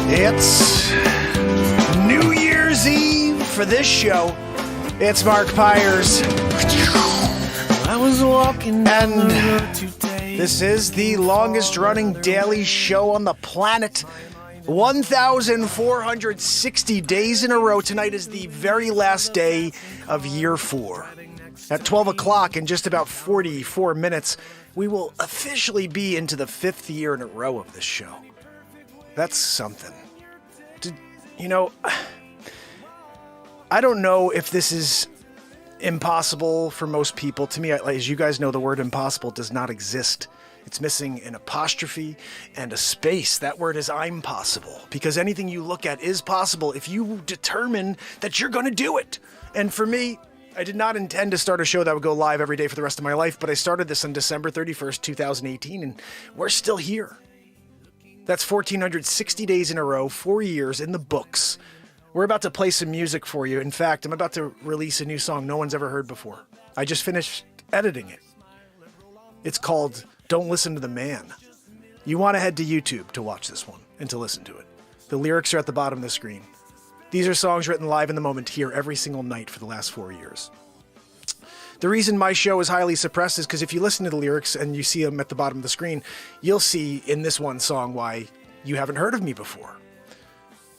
It's New Year's Eve for this show. It's Mark Pires. I was walking and this is the longest running daily show on the planet. 1,460 days in a row. Tonight is the very last day of year 4. At 12 o'clock, in just about 44 minutes, we will officially be into the 5th year in a row of this show. That's something. I don't know if this is impossible for most people. To me, as you guys know, the word impossible does not exist. It's missing an apostrophe and a space. That word is I'm possible, because anything you look at is possible if you determine that you're going to do it. And for me, I did not intend to start a show that would go live every day for the rest of my life, but I started this on December 31st, 2018, and we're still here. That's 1,460 days in a row, 4 years in the books. We're about to play some music for you. In fact, I'm about to release a new song no one's ever heard before. I just finished editing it. It's called Don't Listen to the Man. You want to head to YouTube to watch this one and to listen to it. The lyrics are at the bottom of the screen. These are songs written live in the moment here every single night for the last 4 years. The reason my show is highly suppressed is because if you listen to the lyrics and you see them at the bottom of the screen, you'll see in this one song why you haven't heard of me before.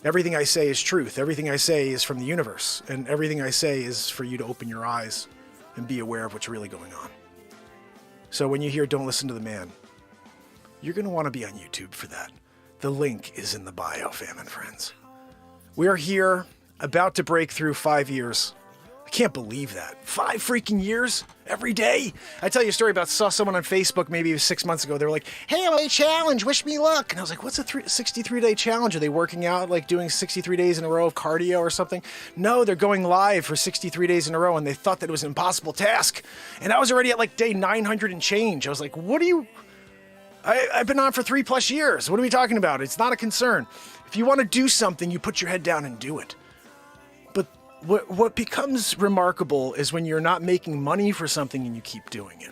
Everything I say is truth. Everything I say is from the universe. And everything I say is for you to open your eyes and be aware of what's really going on. So when you hear Don't Listen to the Man, you're going to want to be on YouTube for that. The link is in the bio, fam and friends. We are here, about to break through 5 years. I can't believe that. 5 freaking years? Every day? I tell you a story saw someone on Facebook maybe 6 months ago. They were like, hey, I'm on a challenge. Wish me luck. And I was like, what's a 63-day challenge? Are they working out, like doing 63 days in a row of cardio or something? No, they're going live for 63 days in a row, and they thought that it was an impossible task. And I was already at like day 900 and change. I was like, what are you... I've been on for 3+ years. What are we talking about? It's not a concern. If you want to do something, you put your head down and do it. But what becomes remarkable is when you're not making money for something and you keep doing it.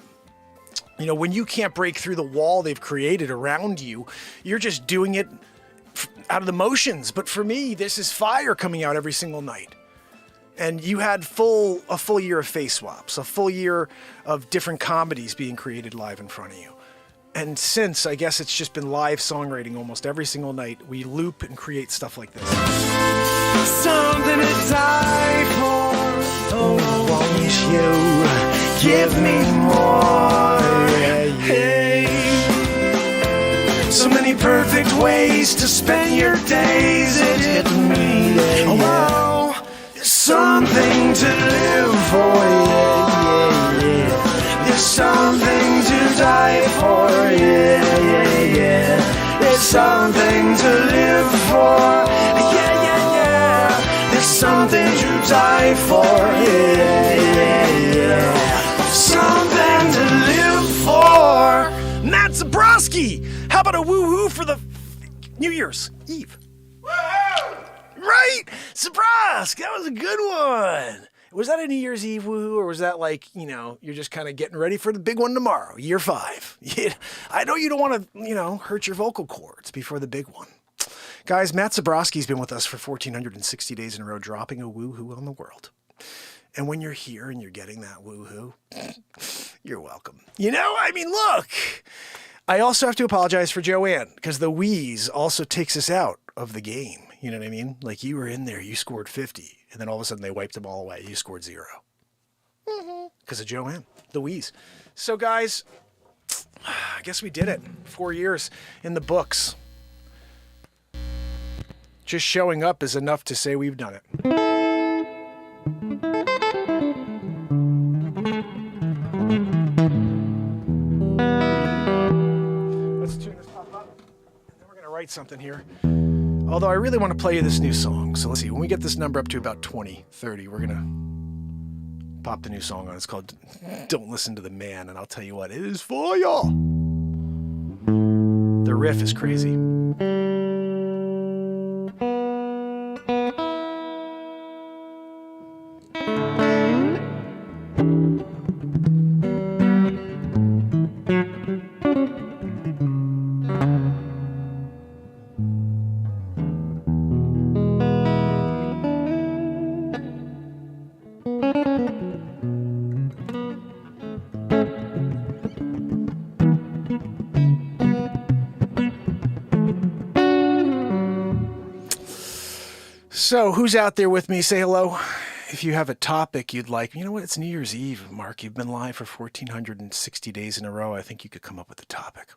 You know, when you can't break through the wall they've created around you, you're just doing it out of the motions. But for me, this is fire coming out every single night. And you had a full year of face swaps, a full year of different comedies being created live in front of you. And since, I guess it's just been live songwriting almost every single night, we loop and create stuff like this. Something to die for. Oh, won't you give me more? Hey. So many perfect ways to spend your days. It hit me. Oh, there's something to live for. Yeah. There's something to die for. Yeah. There's something to live for. There's something to die for, yeah. Something to live for. Matt Zabrowski! How about a woo-hoo for the New Year's Eve? Woo-hoo! Right? Zabrowski, that was a good one. Was that a New Year's Eve woo-hoo, or was that like, you're just kind of getting ready for the big one tomorrow, year 5? I know you don't want to, hurt your vocal cords before the big one. Guys, Matt Zabrowski's been with us for 1,460 days in a row, dropping a woo-hoo on the world. And when you're here and you're getting that woo-hoo, you're welcome. Look, I also have to apologize for Joanne, because the wheeze also takes us out of the game. You know what I mean? Like, you were in there, you scored 50, and then all of a sudden they wiped them all away. You scored 0. Because of Joanne, the wheeze. So, guys, I guess we did it. 4 years in the books. Just showing up is enough to say we've done it. Let's tune this pop up, and then we're going to write something here. Although I really want to play you this new song. So let's see, when we get this number up to about 20, 30, we're going to pop the new song on. It's called Don't Listen to the Man, and I'll tell you what, it is for y'all. The riff is crazy. So, who's out there with me? Say hello. If you have a topic you'd like, you know what? It's New Year's Eve, Mark. You've been live for 1,460 days in a row. I think you could come up with a topic.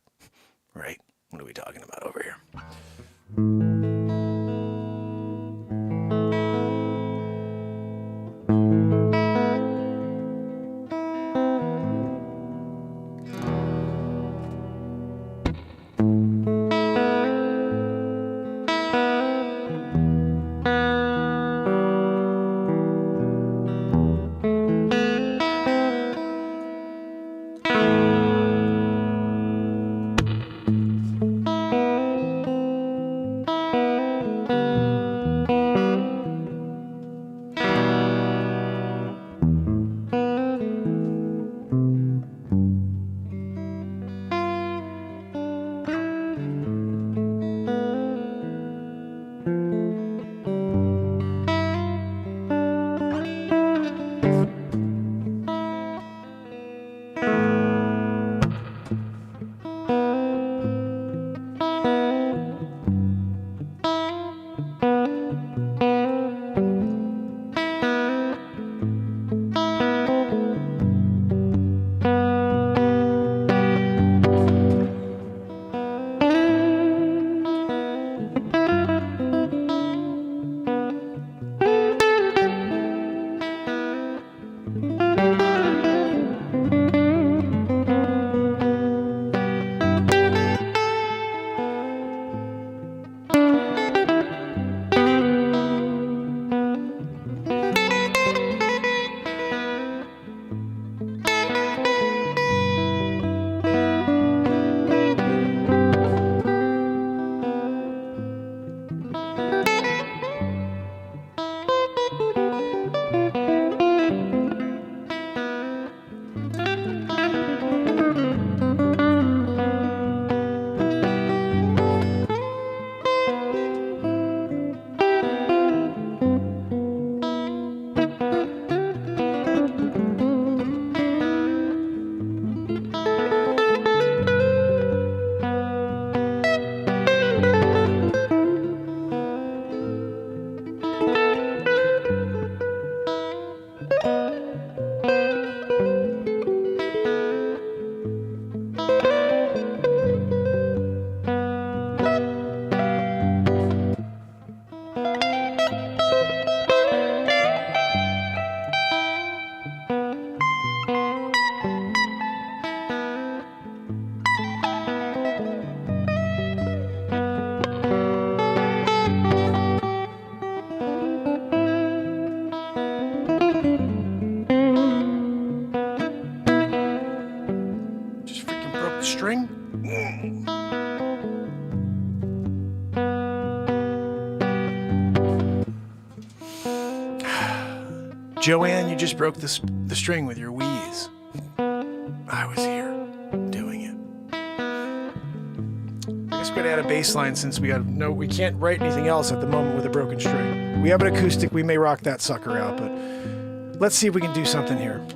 Right? What are we talking about over here? String. Joanne, you just broke the string with your wheeze. I was here doing it. I guess we're gonna add a bass line since we can't write anything else at the moment with a broken string. We have an acoustic, we may rock that sucker out, but let's see if we can do something here.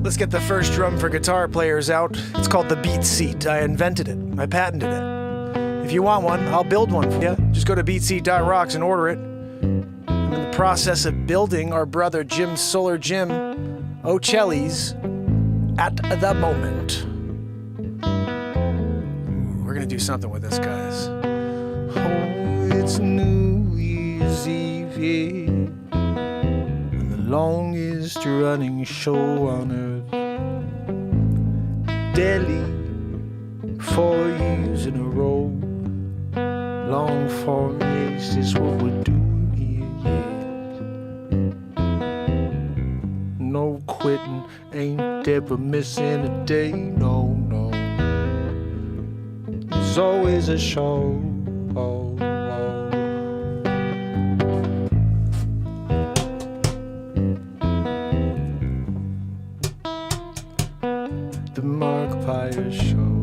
Let's get the first drum for guitar players out. It's called the beat seat. I invented it. I patented it. If you want one, I'll build one for you. Just go to beatseat.rocks and order it. I'm in the process of building our brother Jim Solar Jim O'Celli's at the moment. We're gonna do something with this, guys. Oh, it's New Year's Eve, yeah. And the longest running show on earth. Delhi, 4 years in a row. Long form, yes, is what we're doing here, yes. No quitting, ain't ever missing a day, no, no. there's always a show. The Mark Pires Show.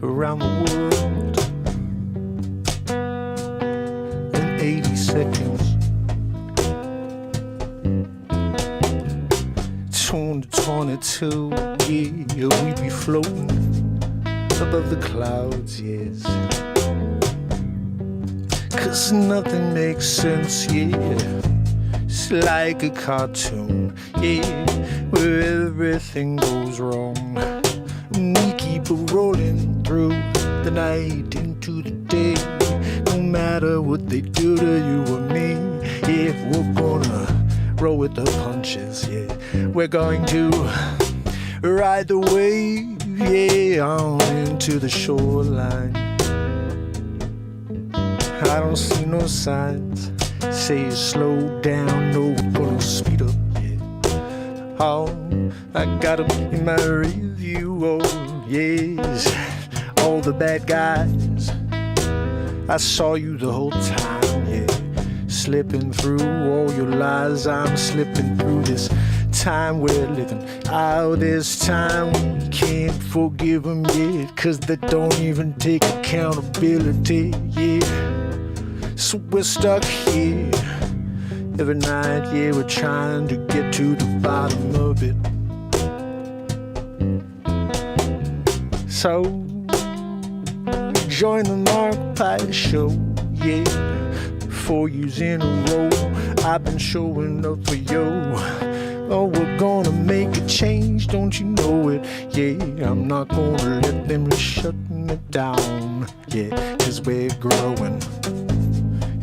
Around the world in 80 seconds. 2022, yeah, we be floating above the clouds, yes. 'Cause nothing makes sense, yeah. It's like a cartoon, yeah, where everything goes wrong. We keep it rolling through the night into the day. No matter what they do to you or me, yeah, we're gonna roll with the punches, yeah. We're going to ride the wave, yeah, on into the shoreline. I don't see no signs, say slow down, no, we're gonna speed up, yeah. Oh, I got them in my review, oh yes, all the bad guys. I saw you the whole time, yeah, slipping through all your lies. I'm slipping through this time we're living. Oh, this time we can't forgive them yet, 'cause they don't even take accountability, yeah. So we're stuck here every night, yeah, we're trying to get to the bottom of it. So join the Mark Pires Show, yeah. 4 years in a row, I've been showing up for you. Oh, we're gonna make a change, don't you know it? Yeah, I'm not gonna let them shut me down, yeah, 'cause we're growing.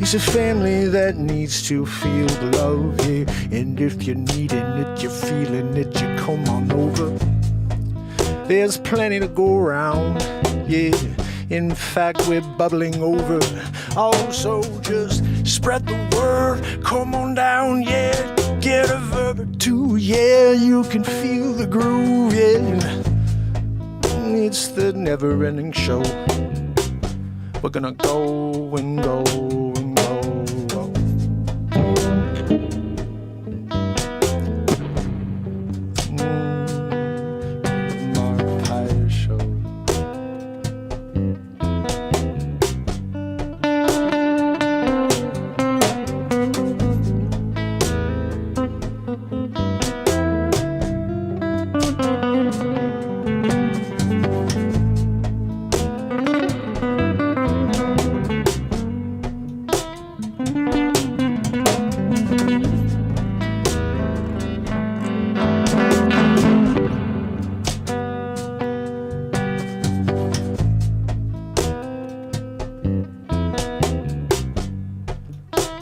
It's a family that needs to feel the love, yeah. And if you're needing it, you're feeling it, you come on over. There's plenty to go around, yeah. In fact, we're bubbling over. Also, just spread the word. Come on down, yeah. Get a verb or two, yeah. You can feel the groove, yeah. It's the never-ending show. We're gonna go and go and go. Mark Pires Show.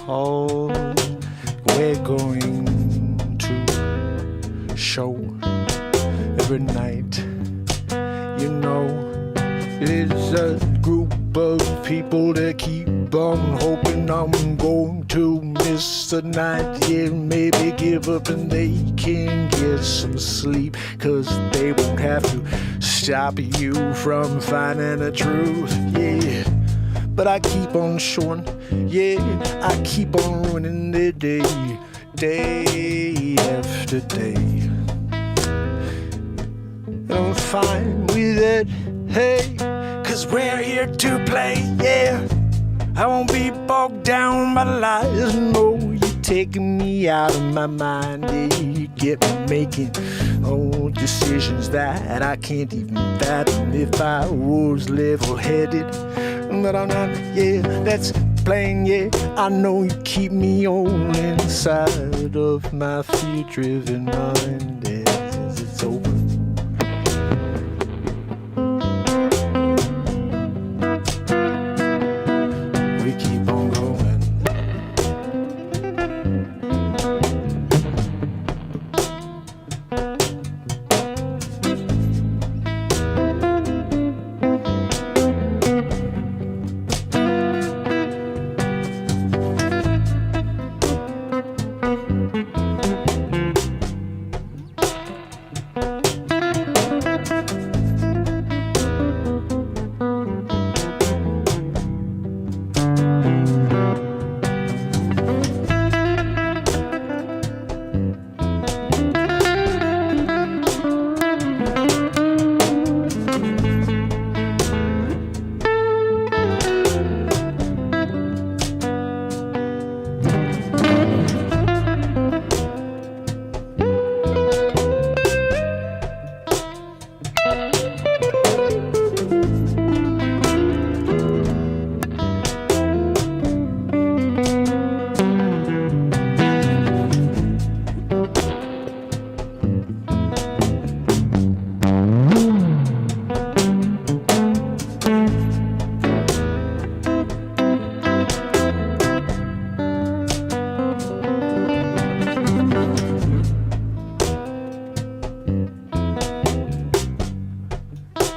Oh, we're going to show every night. You know, it's a group of people that keep on hoping I'm going to miss the night. Yeah, maybe give up and they can get some sleep, 'cause they won't have to stop you from finding the truth. Yeah, but I keep on showing, yeah, I keep on ruining the day, day after day. and I'm fine with it. Hey, 'cause we're here to play, yeah. I won't be bogged down by lies. No, you're taking me out of my mind. Yeah, you get me making decisions that I can't even fathom if I was level-headed. But I'm not, yeah, that's plain, yeah. I know you keep me all inside of my fear-driven mind as it's over. We keep on going.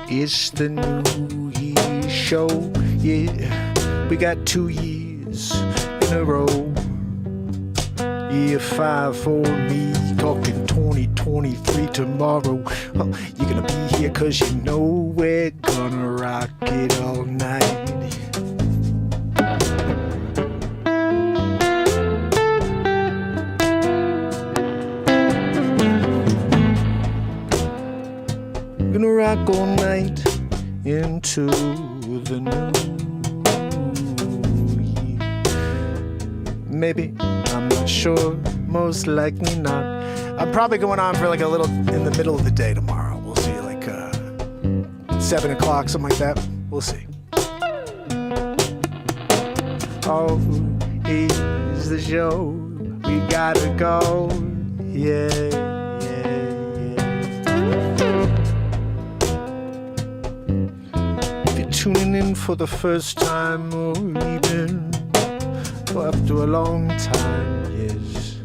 It's the New Year's show, yeah. We got 2 years in a row. Yeah, 5 for me, talking 2023 tomorrow. Oh, you're gonna be here 'cause you know we're gonna rock it all night. Gonna rock all night into the new year. Maybe, I'm not sure, most likely not. I'm probably going on for like a little in the middle of the day tomorrow. We'll see, like 7 o'clock, something like that. We'll see. Oh, here's the show. We gotta go. Yeah. Tuning in for the first time or even after a long time, yes,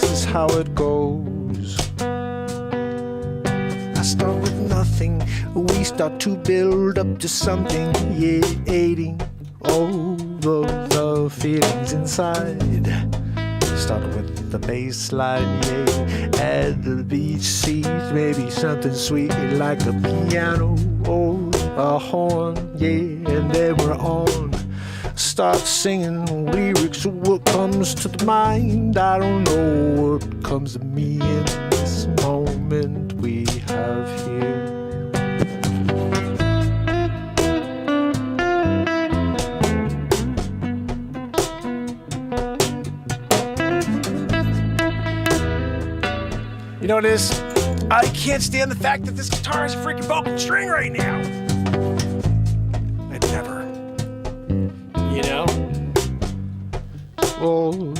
this is how it goes. I start with nothing, we start to build up to something, yeah, aiding over the feelings inside. Start with the bass line, yeah, add the beat seeds, maybe something sweet like a piano or a horn, yeah, and then we're on. Start singing lyrics of what comes to the mind. I don't know what comes to me in this moment we have here. You know what it is? I can't stand the fact that this guitar is a freaking broken string right now. I'd never. You know? Oh,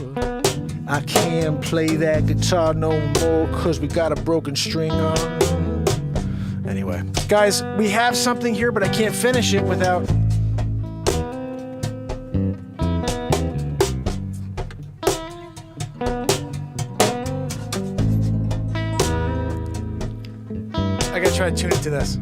I can't play that guitar no more 'cause we got a broken string on. Anyway, guys, we have something here, but I can't finish it without... I gotta try to tune it to this.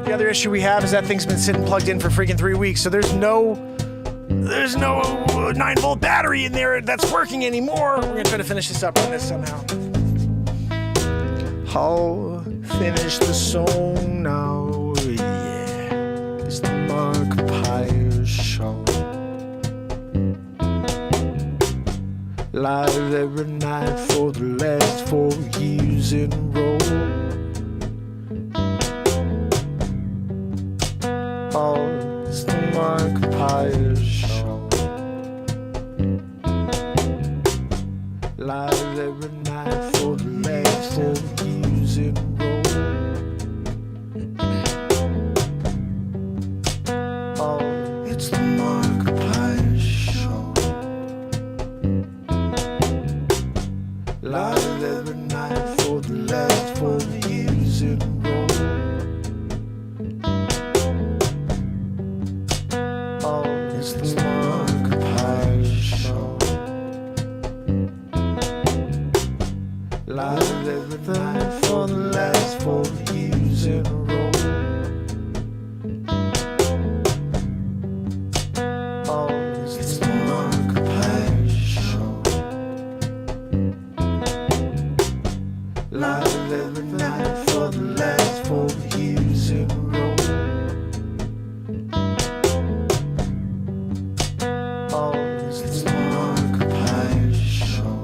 The other issue we have is that thing's been sitting plugged in for freaking 3 weeks, so there's no 9-volt battery in there that's working anymore. We're gonna try to finish this up on this somehow. I'll finish the song now, yeah. It's the Mark Pires Show. Live every night for the last 4 years in a row. Oh, it's the Mark Pires Show. Live every night for the last 4 years in a row. Oh, it's the Mark Pires Show. Live every night for the last 4 years in a row. Oh, it's the Mark Pires Show. Live every night for the last 4 years in a row. Oh, it's the Mark Pires Show. Live every night for the last 4 years in a row. Oh, it's the Mark Pires Show.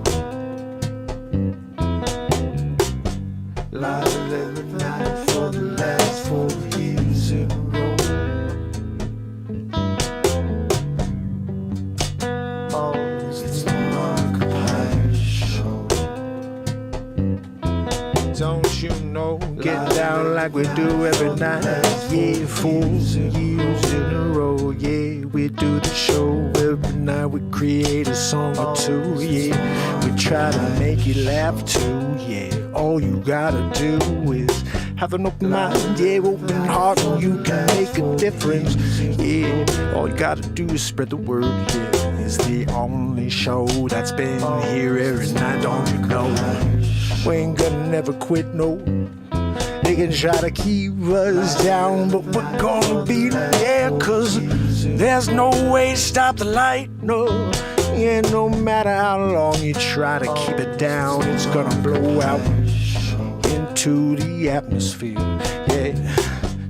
Live every night for the last 4 years in a row. Oh, it's the Mark Pires Show. Don't you know, get down like we do every night. Yeah, 4 years in a row. Yeah, we do the show every night. We create a song or two. Yeah, we try to make you laugh too. Yeah, all you gotta do is have an open mind. Yeah, open heart, and you can make a difference. Yeah, all you gotta do is spread the word. Yeah, it's the only show that's been here every night. Don't you know? We ain't gonna never quit, no. They can try to keep us down, but we're gonna beat them, yeah, 'cause there's no way to stop the light, no. Yeah, no matter how long you try to keep it down, it's gonna blow out into the atmosphere, yeah.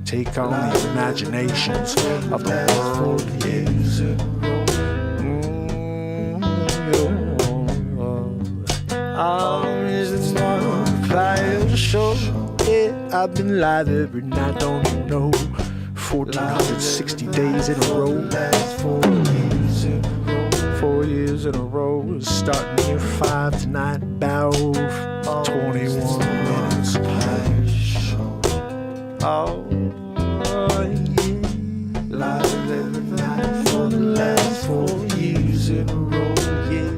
Take on the imaginations of the world, yeah. It's the Mark Pires Show. Yeah, I've been live every night, don't you know? 1,460 days in a row. 4 years in a row. Starting here 5 tonight, about 21 minutes. Oh, yeah. Live every night for the last 4 years in a row, yeah.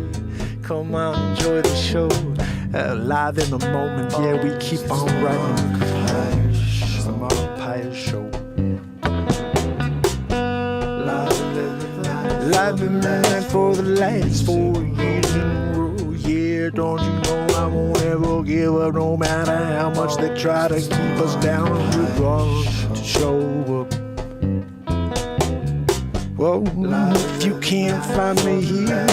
Come on, enjoy the show. Live in the moment, yeah, we keep on writing. It's the Mark Pires Show. Live every night for the last 4 years in a row, yeah. Don't you know I won't ever give up, no matter how much they try to keep us down. We're going to show up. Well, if you can't find me here,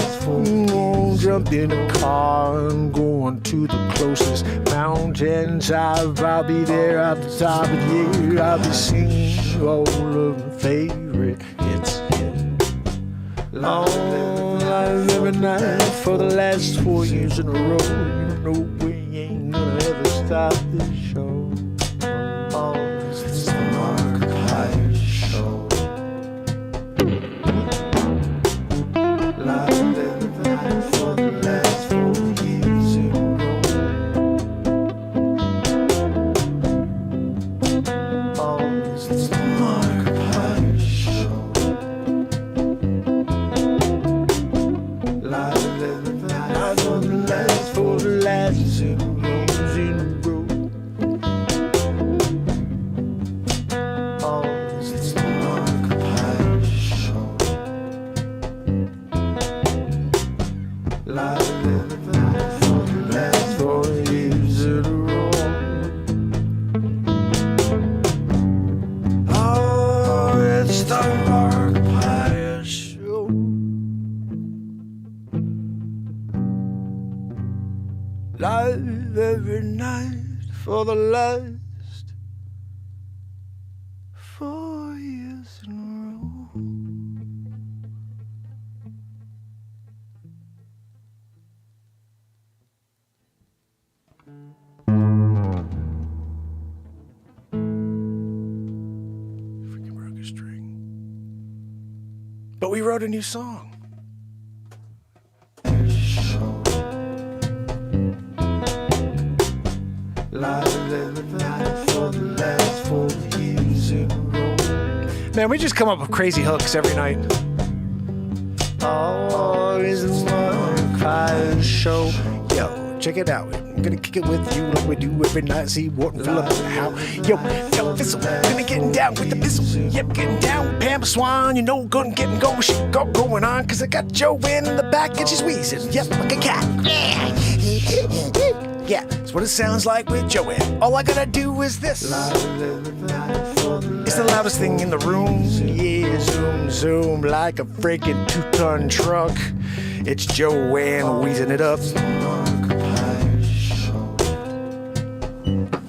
jump in a car and going to the closest mountains. I'll be there at the top of the year. I'll be singing all of my favorite hits. Oh, live every night for the last 4 years in a row. You know we ain't gonna ever stop this show. Oh, it's the Mark Pires Show. Live every night for the last 4 years in a row. Oh, it's the Mark Pires Show. Live every night for the last 4 years in a row. night for the last 4 years in a row. Freaking broke a string. But we wrote a new song. Man, we just come up with crazy hooks every night. Oh, it's the Mark Pires show. Yo, check it out. I'm gonna kick it with you like we do every night. See what and fill up the how. Yo, thistle. Gonna getting down with the pistol. Yep, getting down with Pam Swan. You know, gonna getting going. Shit going on. Cause I got Joanne in the back and she's wheezing. Yep, like a cat. Yeah, that's what it sounds like with Joanne. All I gotta do is this. It's the loudest thing in the room. Yeah, zoom, zoom, like a freaking 2-ton truck. It's Joanne wheezing it up.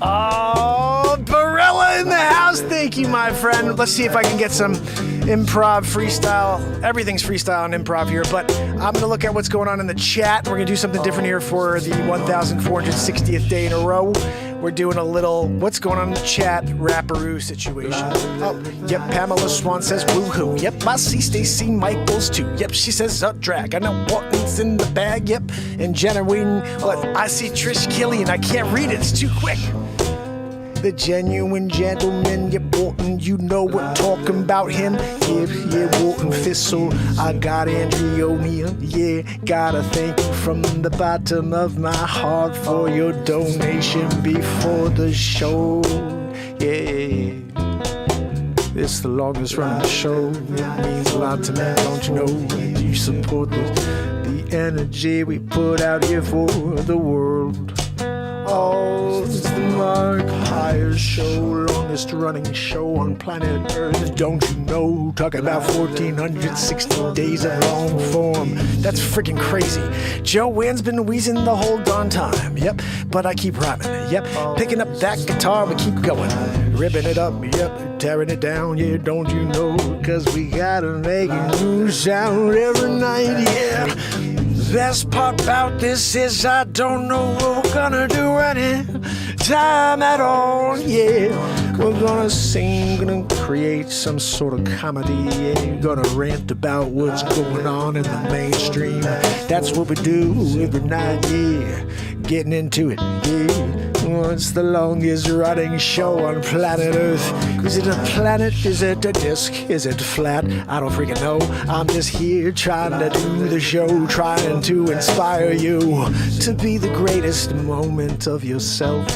Oh, Barella in the house. Thank you, my friend. Let's see if I can get some improv freestyle. Everything's freestyle and improv here, but I'm gonna look at what's going on in the chat. We're gonna do something different here for the 1460th day in a row. We're doing a little what's going on in the chat rapperoo situation. Oh, yep, Pamela Swan says woohoo. Yep, I see Stacy Michaels too. Yep, she says up drag. I know what's in the bag. Yep, and Jenna Whedon. What? I see Trish Killian. I can't read it. It's too quick. The genuine gentleman, yeah, Bolton, you know we're talking about him. Yeah, Bolton Thistle, I got Andrea O'Neil. Yeah, gotta thank you from the bottom of my heart for your donation before the show. Yeah, it's the longest running show. It means a lot to me, don't you know? You support the energy we put out here for the world. Oh, it's the Mark Pires show, longest running show on planet Earth. Don't you know? Talking about 1460 days of long form. That's freaking crazy. Joanne's been wheezing the whole darn time. Yep, but I keep rhyming. Yep, picking up that guitar, we keep going. Ripping it up, yep, tearing it down. Yeah, don't you know? Cause we gotta make a new sound every night, yeah. Best part about this is I don't know what we're gonna do any time at all, yeah. We're gonna sing, gonna create some sort of comedy, yeah. Gonna rant about what's going on in the mainstream. That's what we do every night, yeah. Getting into it, yeah. It's the longest running show on planet Earth. Is it a planet? Is it a disc? Is it flat? I don't freaking know. I'm just here trying to do the show, trying to inspire you to be the greatest moment of yourself.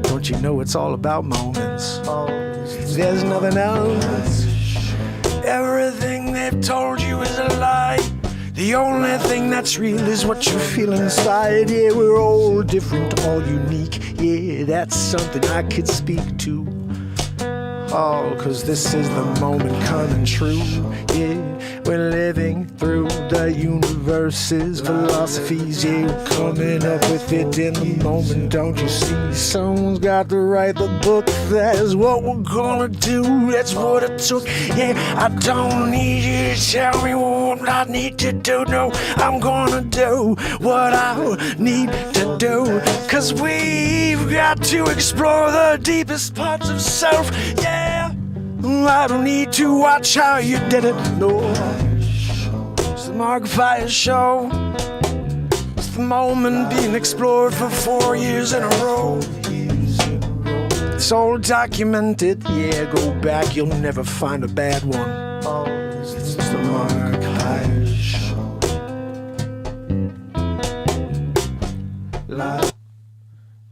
Don't you know it's all about moments? There's nothing else. Everything they've told you is a lie. The only thing that's real is what you feel inside. Yeah, we're all different, all unique. Yeah, that's something I could speak to. Oh, cause this is the moment coming true. Yeah, we're living through the universe's philosophies. Yeah, we're coming up with it in the moment, don't you see? Someone's got to write the book. That is what we're gonna do. That's what it took. Yeah, I don't need you to tell me what I need to do. No, I'm gonna do what I need to do. Cause we've got to explore the deepest parts of self. Yeah, I don't need to watch how you did it. No, it's the Mark Pires show. It's the moment being explored for 4 years in a row. It's all documented. Yeah, go back, you'll never find a bad one. It's the Mark Pires show.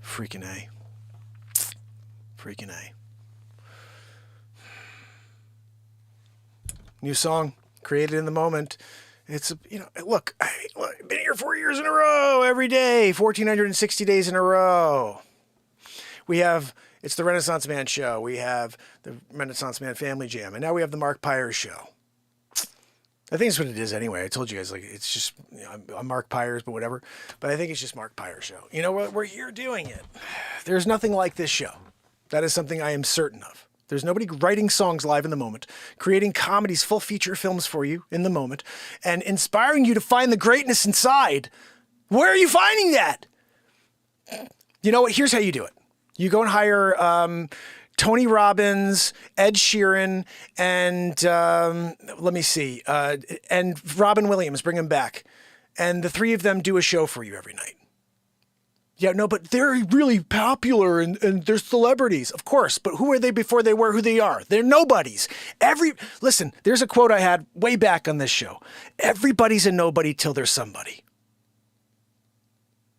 Freaking A. Freaking A. New song, created in the moment. It's, look, I've been here 4 years in a row, every day, 1,460 days in a row. It's the Renaissance Man show. We have the Renaissance Man Family Jam. And now we have the Mark Pires show. I think it's what it is anyway. I told you guys, like, it's just, you know, I'm Mark Pires, but whatever. But I think it's just Mark Pires show. You know, we're here doing it. There's nothing like this show. That is something I am certain of. There's nobody writing songs live in the moment, creating comedies, full feature films for you in the moment, and inspiring you to find the greatness inside. Where are you finding that? You know what? Here's how you do it. You go and hire Tony Robbins, Ed Sheeran, and let me see, and Robin Williams, bring him back. And the three of them do a show for you every night. Yeah, no, but they're really popular and they're celebrities. Of course, but who are they before they were who they are? They're nobodies. Listen, there's a quote I had way back on this show. Everybody's a nobody till they're somebody.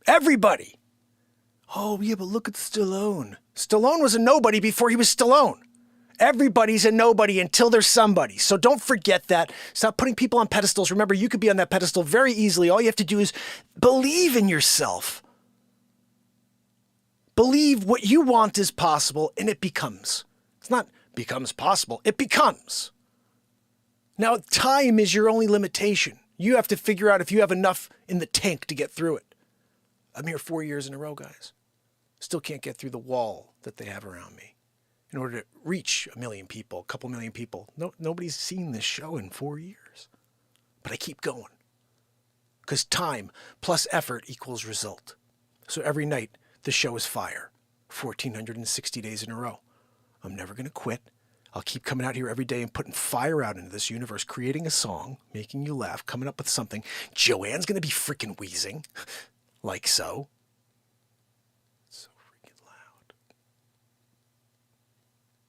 Everybody. Oh, yeah, but look at Stallone. Stallone was a nobody before he was Stallone. Everybody's a nobody until there's somebody. So don't forget that. Stop putting people on pedestals. Remember, you could be on that pedestal very easily. All you have to do is believe in yourself. Believe what you want is possible, and it becomes. It's not becomes possible. It becomes. Now, time is your only limitation. You have to figure out if you have enough in the tank to get through it. I'm here 4 years in a row, guys. Still can't get through the wall that they have around me. In order to reach 1 million people, a couple million people. Nobody's seen this show in 4 years. But I keep going. Because time plus effort equals result. So every night, the show is fire. 1,460 days in a row. I'm never going to quit. I'll keep coming out here every day and putting fire out into this universe, creating a song, making you laugh, coming up with something. Joanne's going to be freaking wheezing. Like so. It's so freaking loud.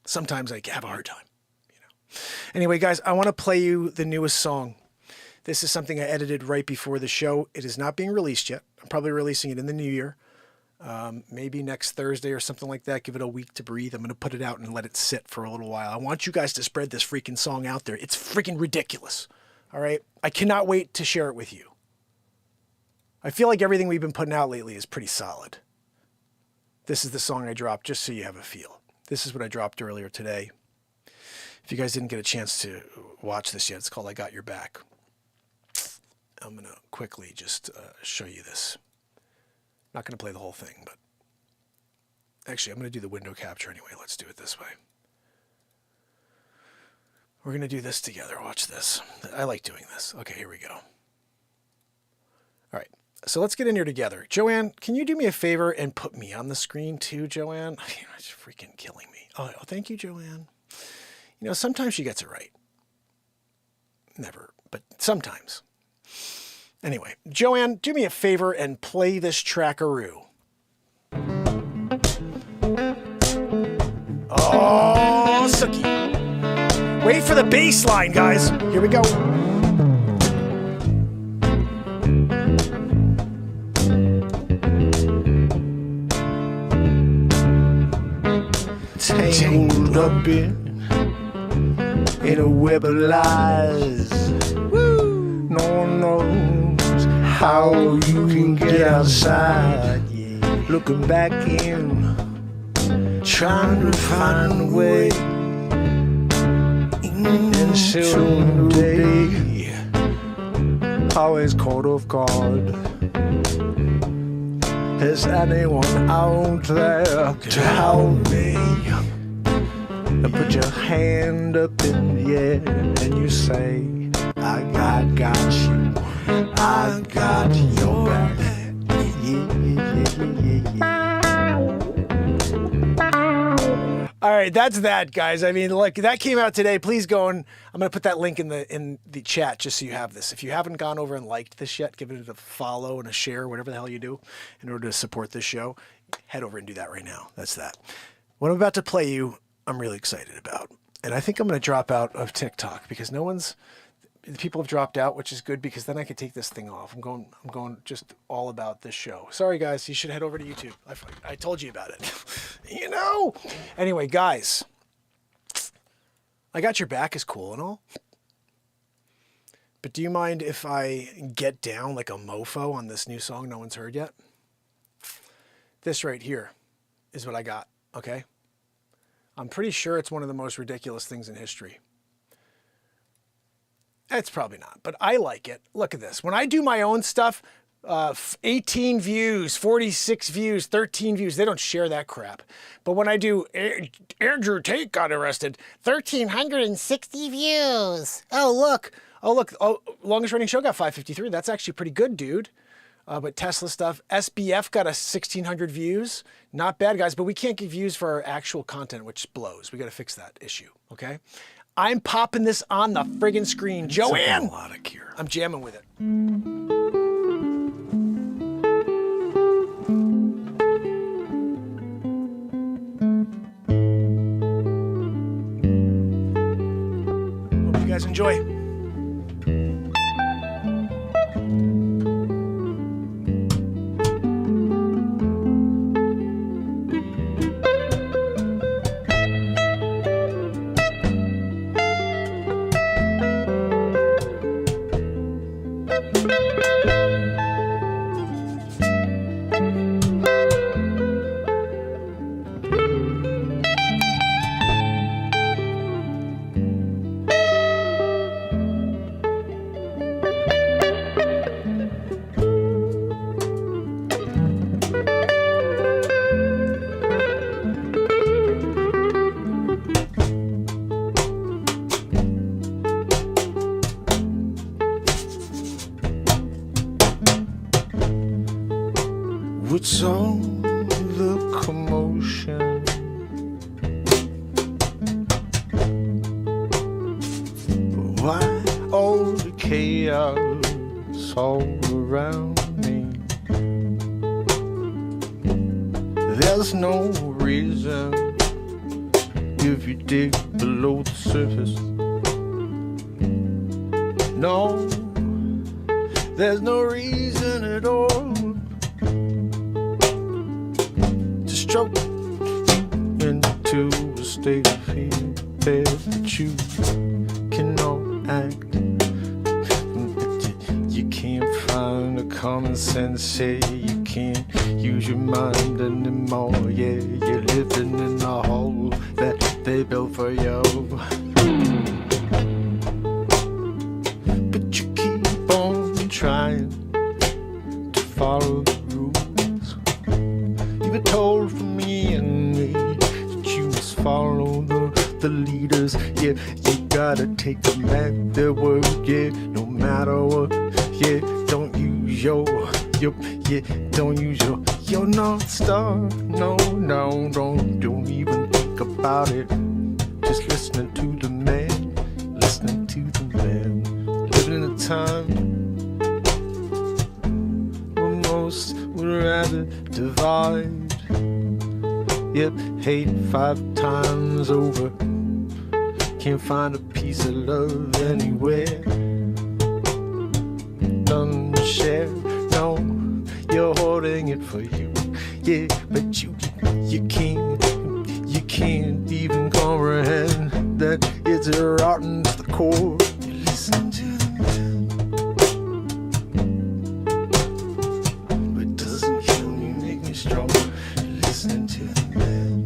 Sometimes I have a hard time, you know. Anyway, guys, I want to play you the newest song. This is something I edited right before the show. It is not being released yet. I'm probably releasing it in the new year. Maybe next Thursday or something like that. Give it a week to breathe. I'm going to put it out and let it sit for a little while. I want you guys to spread this freaking song out there. It's freaking ridiculous. All right. I cannot wait to share it with you. I feel like everything we've been putting out lately is pretty solid. This is the song I dropped just so you have a feel. This is what I dropped earlier today. If you guys didn't get a chance to watch this yet, it's called I Got Your Back. I'm going to quickly just show you this. Not going to play the whole thing, but actually, I'm going to do the window capture anyway. Let's do it this way. We're going to do this together. Watch this. I like doing this. Okay, here we go. All right, so let's get in here together. Joanne, can you do me a favor and put me on the screen too, Joanne? It's freaking killing me. Oh, thank you, Joanne. You know, sometimes she gets it right. Never, but sometimes. Anyway, Joanne, do me a favor and play this trackaroo. Oh, Sookie. Wait for the bass line, guys. Here we go. Tangled up in a web of lies. No one knows how you can get outside. Yeah. Looking back in, trying to find a way into a new day. Always caught off guard. Is anyone out there to help me? Put your hand up in the air and you say, I got you. I got your back. Yeah. All right, that's that, guys. I mean, look, that came out today. Please go and I'm going to put that link in the chat just so you have this. If you haven't gone over and liked this yet, give it a follow and a share, whatever the hell you do in order to support this show. Head over and do that right now. That's that. What I'm about to play you, I'm really excited about. And I think I'm going to drop out of TikTok because people have dropped out, which is good because then I can take this thing off. I'm going just all about this show. Sorry, guys. You should head over to YouTube. I told you about it. You know? Anyway, guys, I Got Your Back is cool and all. But do you mind if I get down like a mofo on this new song no one's heard yet? This right here is what I got, okay? I'm pretty sure it's one of the most ridiculous things in history. It's probably not, but I like it. Look at this. When I do my own stuff, 18 views, 46 views, 13 views, they don't share that crap. But when I do Andrew Tate got arrested, 1,360 views. Oh, look. Oh, longest running show got 553. That's actually pretty good, dude. But Tesla stuff, SBF got 1,600 views. Not bad, guys, but we can't get views for our actual content, which blows. We got to fix that issue, okay? I'm popping this on the friggin' screen. Joanne! Melodic here. I'm jamming with it. Hope you guys enjoy. What's all the commotion? Why all the chaos all around me? There's no reason if you dig below the surface. No, there's no reason at all. Stroke into a state of fear that you cannot act. You can't find a common sense, yeah, you can't use your mind anymore. Yeah, you're living in a hole that they built for you. But you keep on trying to follow the rules. You were told for me and me that you must follow the leaders. Yeah, you gotta take them at their word. Yeah, no matter what. Yeah, don't use don't use your North Star. No, don't even think about it. Just listening to the man, listening to the man. Living in a time where most would rather divide. Yep, hate 5 times over. Can't find a piece of love anywhere. None to share. No, you're holding it for you. Yeah, but you can't even comprehend that it's rotten to the core. You listen to the man, what doesn't kill me make me stronger. You listen to the man,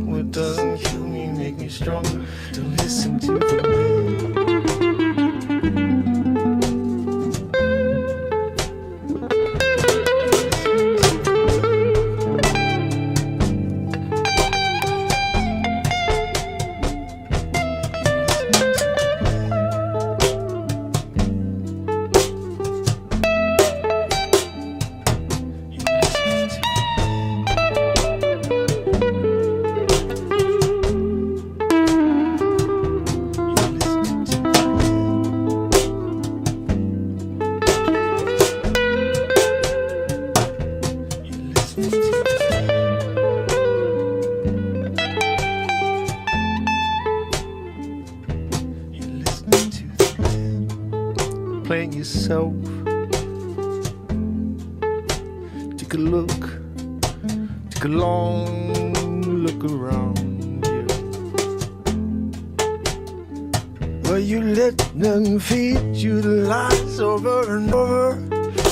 what doesn't kill me make me stronger. Don't listen to the man. Playing yourself. Take a look, take a long look around you. Well, you let them feed you the lies over and over,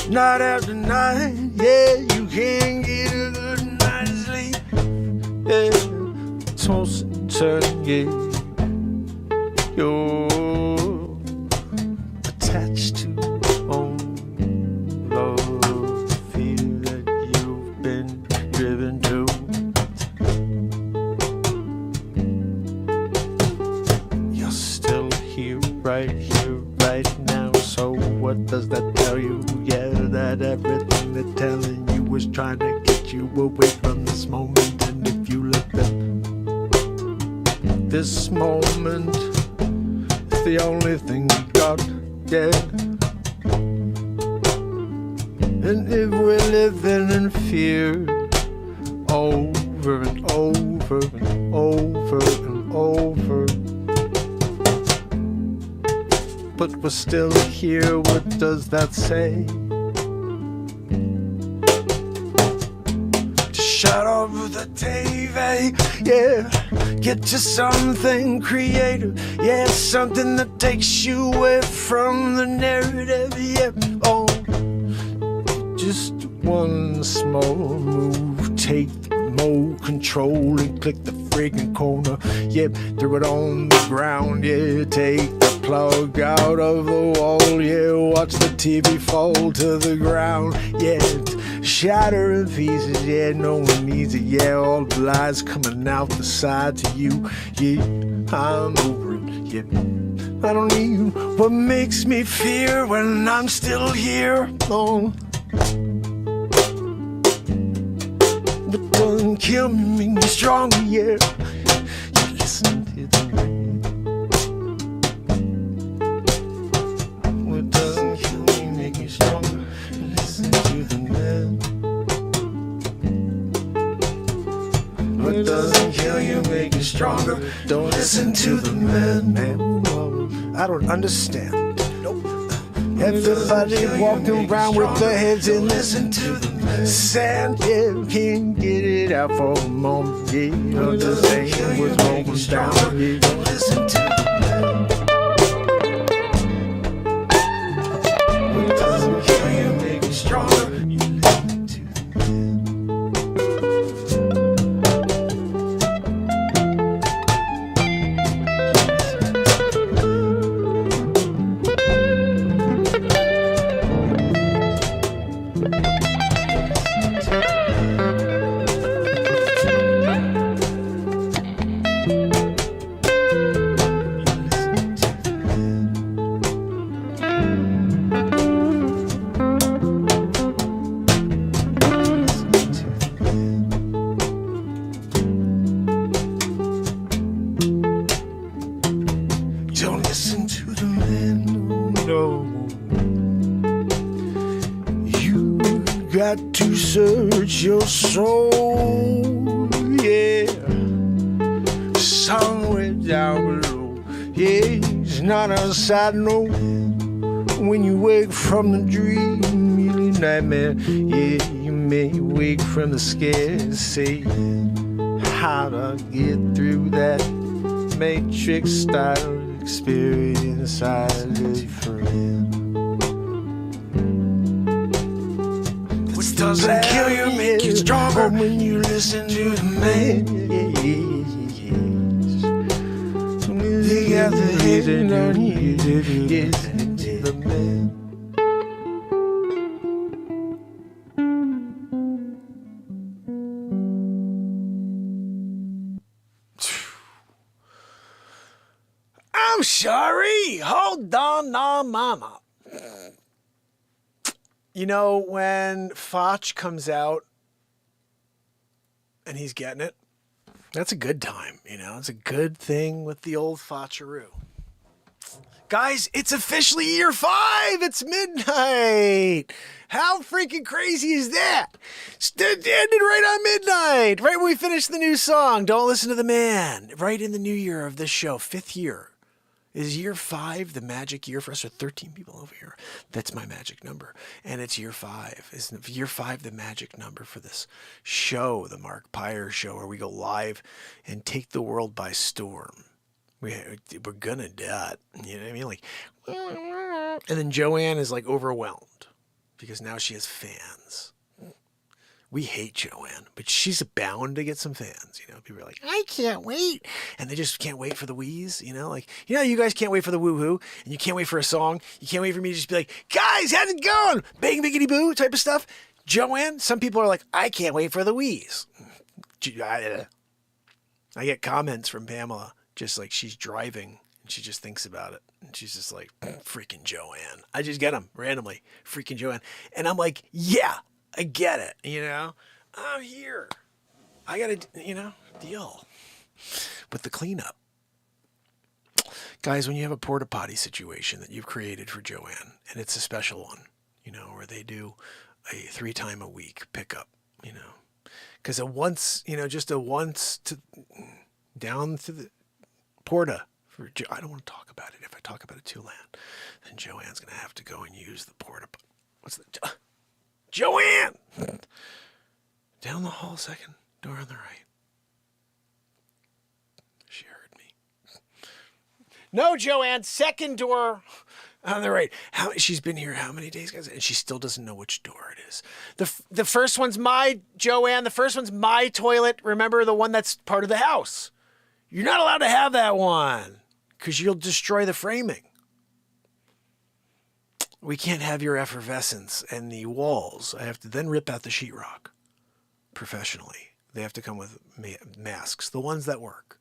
night after night. Yeah, you can't get a good night's sleep. Yeah, toss and turn, yeah. telling you was trying to get you away from this moment. And if you let them, this moment is the only thing you got, yeah. And if we're living in fear over and over and over and over, but we're still here, what does that say? Shut off the TV, yeah. Get you something creative, yeah. Something that takes you away from the narrative, yeah. Oh, just one small move, take more control and click the freaking corner, yeah. Throw it on the ground, yeah. Take the plug out of the wall, yeah. Watch the TV fall to the ground, yeah. Shatter in pieces, yeah, no one needs it, yeah. All the lies coming out the sides of you, yeah. I'm over it, yeah. I don't need what makes me fear when I'm still here, oh. What doesn't kill me make me stronger, yeah. You listen to the rain. What doesn't kill me make me stronger. You listen to the man. What doesn't kill you make you stronger. Don't listen to the man. I don't understand. Nope. Everybody walking around with their heads in listen to the sand, yeah. Can't get it out for a moment, yeah. Understand what's going down, yeah. Don't listen to the man. What doesn't kill you make you stronger. You listen to the to search your soul, yeah. Somewhere down below, yeah. It's not outside, no. When you wake from the dream, really nightmare, yeah. You may wake from the scare, say how to get through that matrix style experience I live for. Doesn't kill you, make you stronger when you listen to the man. They got the head on you, listen to the man. I'm sorry. Hold on, nah, mama. You know, when Foch comes out and he's getting it, that's a good time, you know? It's a good thing with the old Focheroo. Guys, it's officially year 5. It's midnight. How freaking crazy is that? It ended right on midnight, right when we finished the new song, Don't Listen to the Man, right in the new year of this show, 5th year. Is year 5 the magic year for us? There are 13 people over here. That's my magic number. And it's year 5. Is year 5 the magic number for this show, the Mark Pires show, where we go live and take the world by storm? We're going to do that. You know what I mean? Like, and then Joanne is like overwhelmed because now she has fans. We hate Joanne, but she's bound to get some fans. You know, people are like, I can't wait. And they just can't wait for the wheeze, you know, like, you know, you guys can't wait for the woohoo and you can't wait for a song. You can't wait for me to just be like, guys, how's it going? Bang, biggity boo type of stuff. Joanne, some people are like, I can't wait for the wheeze. I get comments from Pamela, just like she's driving and she just thinks about it. And she's just like, freaking Joanne. I just get them randomly, freaking Joanne. And I'm like, yeah. I get it, you know? I'm here. I got to, deal with the cleanup. Guys, when you have a porta potty situation that you've created for Joanne, and it's a special one, where they do a 3 time a week pickup, because just a once to down to the porta for I don't want to talk about it. If I talk about it too loud, then Joanne's gonna have to go and use the porta. What's the Joanne? Down the hall, second door on the right. She heard me. No, Joanne, second door on the right. She's been here how many days, guys? And she still doesn't know which door it is. The first one's Joanne, the first one's my toilet. Remember, the one that's part of the house. You're not allowed to have that one because you'll destroy the framing. We can't have your effervescence and the walls. I have to then rip out the sheetrock professionally. They have to come with masks, the ones that work.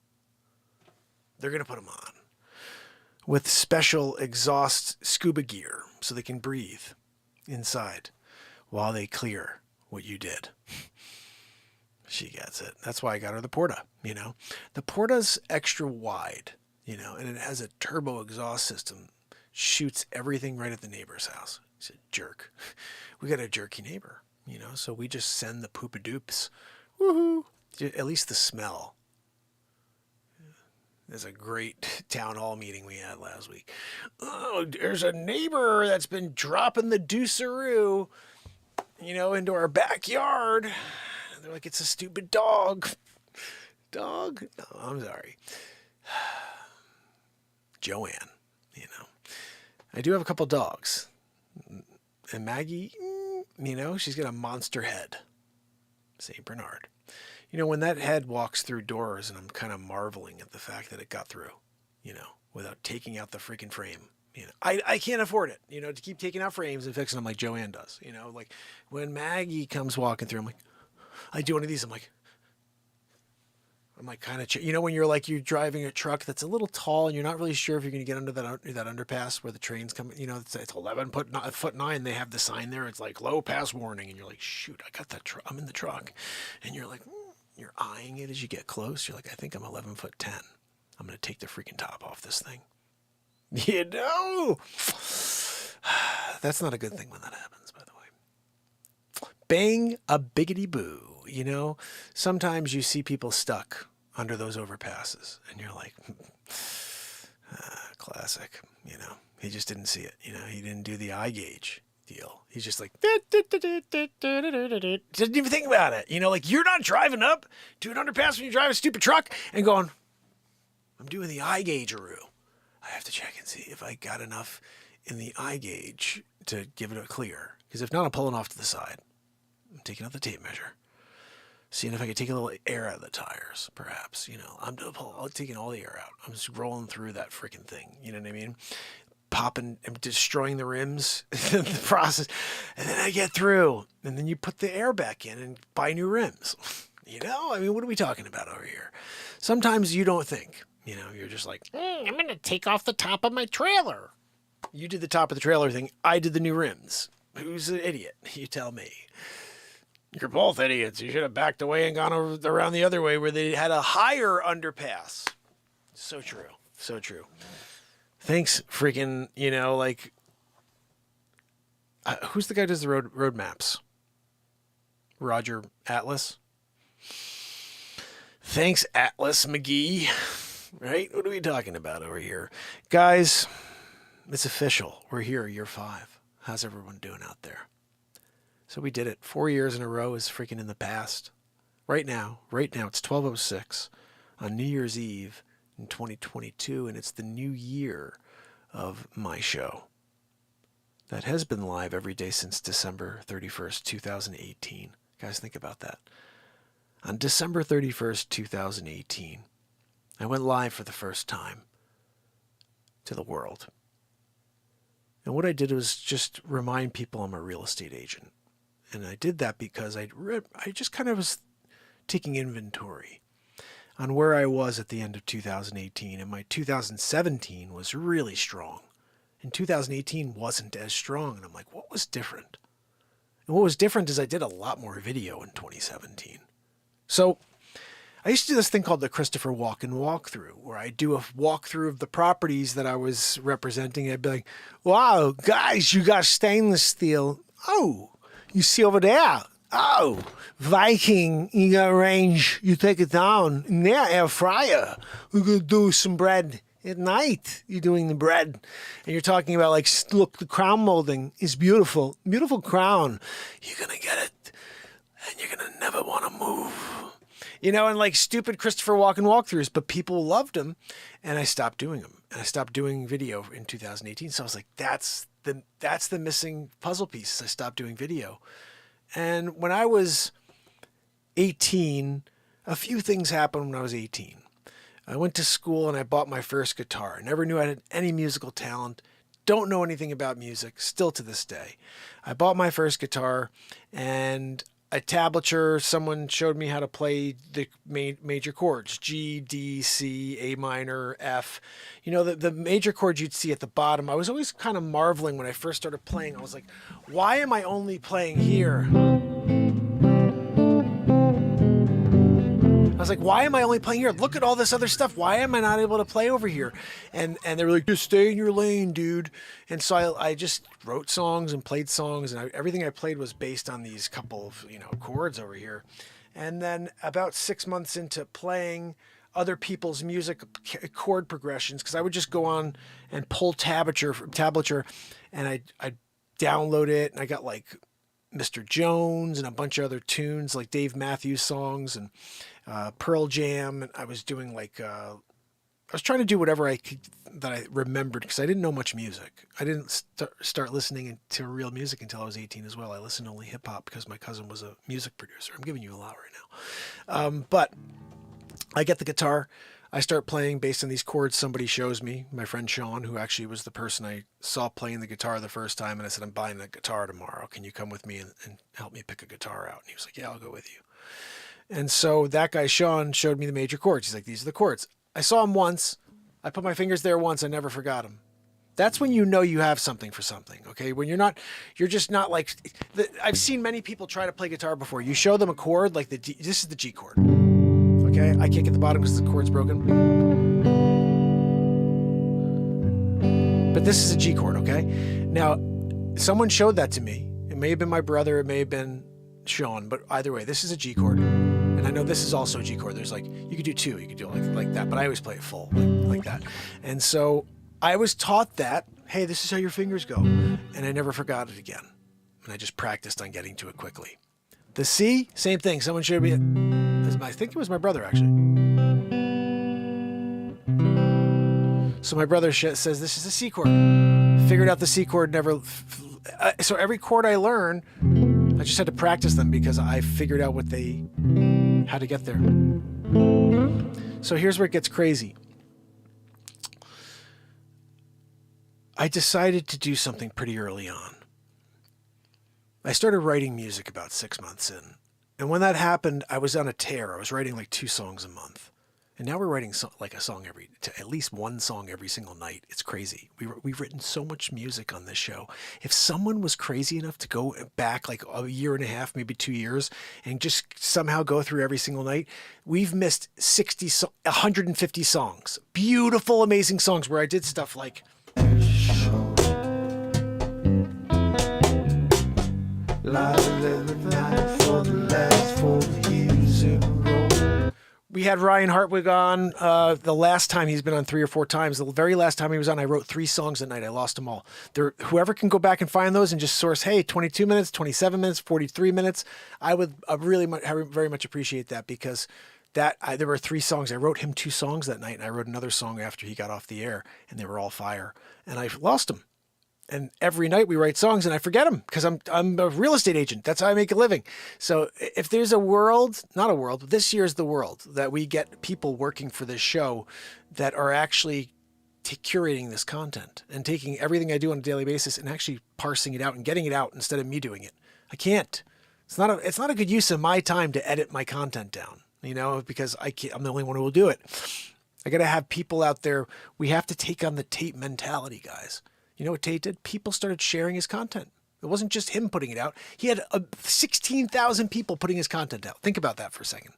They're going to put them on with special exhaust scuba gear so they can breathe inside while they clear what you did. She gets it. That's why I got her the Porta, The Porta's extra wide, and it has a turbo exhaust system. Shoots everything right at the neighbor's house. He's a jerk. We got a jerky neighbor, so we just send the poopadoops. Woohoo! At least the smell. There's a great town hall meeting we had last week. Oh, there's a neighbor that's been dropping the deuceroo, into our backyard. They're like, it's a stupid dog. Dog? No, I'm sorry. Joanne, I do have a couple dogs. And Maggie, she's got a monster head. St. Bernard. When that head walks through doors, and I'm kind of marveling at the fact that it got through, without taking out the freaking frame. I can't afford it, to keep taking out frames and fixing them like Joanne does. Like when Maggie comes walking through, I'm like, I do one of these, I'm like kind of, when you're driving a truck that's a little tall and you're not really sure if you're going to get under that underpass where the trains come, it's 11'9". They have the sign there. It's like low pass warning. And you're like, shoot, I got that truck. I'm in the truck. And you're like, you're eyeing it as you get close. You're like, I think I'm 11'10". I'm going to take the freaking top off this thing. That's not a good thing when that happens, by the way. Bang a biggity boo. Sometimes you see people stuck under those overpasses and you're like, classic, he just didn't see it. He didn't do the eye gauge deal. He's just like, didn't even think about it. Like you're not driving up to an underpass when you drive a stupid truck and going, I'm doing the eye gauge-aroo. I have to check and see if I got enough in the eye gauge to give it a clear. Because if not, I'm pulling off to the side. I'm taking out the tape measure. Seeing if I could take a little air out of the tires, perhaps. I'm taking all the air out. I'm just rolling through that freaking thing. You know what I mean? Popping and destroying the rims in the process. And then I get through. And then you put the air back in and buy new rims. What are we talking about over here? Sometimes you don't think. You're just like, I'm going to take off the top of my trailer. You did the top of the trailer thing. I did the new rims. Who's an idiot? You tell me. You're both idiots. You should have backed away and gone around the other way where they had a higher underpass. So true. So true. Thanks, freaking, who's the guy who does the road maps? Roger Atlas? Thanks, Atlas McGee. Right? What are we talking about over here? Guys, it's official. We're here, year 5. How's everyone doing out there? So we did it. 4 years in a row is freaking in the past. Right now, it's 12:06 on New Year's Eve in 2022, and it's the new year of my show that has been live every day since December 31st, 2018. Guys, think about that. On December 31st, 2018, I went live for the first time to the world. And what I did was just remind people I'm a real estate agent. And I did that because I just kind of was taking inventory on where I was at the end of 2018. And my 2017 was really strong. And 2018 wasn't as strong. And I'm like, what was different? And what was different is I did a lot more video in 2017. So I used to do this thing called the Christopher Walken walkthrough, where I do a walkthrough of the properties that I was representing. I'd be like, wow, guys, you got stainless steel. Oh, you see over there. Oh, Viking, you got range. You take it down. And there, air fryer. We're going to do some bread at night. You're doing the bread. And you're talking about, like, look, the crown molding is beautiful. Beautiful crown. You're going to get it. And you're going to never want to move. You know, and like stupid Christopher Walken walkthroughs, but people loved them, and I stopped doing them. And I stopped doing video in 2018. So I was like, that's the missing puzzle piece. I stopped doing video. And when I was 18, a few things happened when I was 18. I went to school and I bought my first guitar. I never knew I had any musical talent. Don't know anything about music, still to this day. I bought my first guitar, and a tablature, someone showed me how to play the major chords, G, D, C, A minor, F. You know, the major chords you'd see at the bottom. I was always kind of marveling when I first started playing. I was like, why am I only playing here? I was like, why am I only playing here? Look at all this other stuff. Why am I not able to play over here? And they were like, just stay in your lane, dude. And so I just wrote songs and played songs, and everything I played was based on these couple of, chords over here. And then about 6 months into playing other people's music chord progressions, because I would just go on and pull tablature, and I'd download it, and I got like Mr. Jones and a bunch of other tunes, like Dave Matthews songs and Pearl Jam. And I was doing I was trying to do whatever I could that I remembered, because I didn't know much music. I didn't start listening to real music until I was 18 as well. I listened to only hip hop because my cousin was a music producer. I'm giving you a lot right now. But I get the guitar. I start playing based on these chords somebody shows me, my friend Sean, who actually was the person I saw playing the guitar the first time. And I said, I'm buying a guitar tomorrow. Can you come with me and help me pick a guitar out? And he was like, yeah, I'll go with you. And so that guy, Sean, showed me the major chords. He's like, these are the chords. I saw him once. I put my fingers there once. I never forgot him. That's when you know you have something for something, okay? When you're just not like, I've seen many people try to play guitar before. You show them a chord, like this is the G chord, okay? I can't get the bottom because the chord's broken. But this is a G chord, okay? Now, someone showed that to me. It may have been my brother, it may have been Sean, but either way, this is a G chord. And I know this is also a G chord. There's you could do two, you could do it like that, but I always play it full, like that. And so I was taught that, hey, this is how your fingers go. And I never forgot it again. And I just practiced on getting to it quickly. The C, same thing. Someone showed me it. I think it was my brother, actually. So my brother says, this is a C chord. Figured out the C chord, so every chord I learn, I just had to practice them because I figured out how to get there. So here's where it gets crazy. I decided to do something pretty early on. I started writing music about 6 months in. And when that happened, I was on a tear. I was writing like 2 songs a month. And now we're writing at least one song every single night. It's crazy. We've written so much music on this show. If someone was crazy enough to go back like a year and a half, maybe 2 years, and just somehow go through every single night, we've missed 150 songs. Beautiful, amazing songs where I did stuff like... We had Ryan Hartwig on the last time. He's been on 3 or 4 times. The very last time he was on, I wrote 3 songs at night. I lost them all. Whoever can go back and find those and just source, hey, 22 minutes, 27 minutes, 43 minutes, I would very much appreciate that, because there were 3 songs. I wrote him 2 songs that night, and I wrote another song after he got off the air, and they were all fire. And I lost them. And every night we write songs and I forget them because I'm a real estate agent. That's how I make a living. So if there's a world, not a world, but this year's the world that we get people working for this show that are actually curating this content and taking everything I do on a daily basis and actually parsing it out and getting it out instead of me doing it. I can't. It's not a good use of my time to edit my content down, because I'm the only one who will do it. I got to have people out there. We have to take on the Tate mentality, guys. You know what Tate did? People started sharing his content. It wasn't just him putting it out. He had 16,000 people putting his content out. Think about that for a second.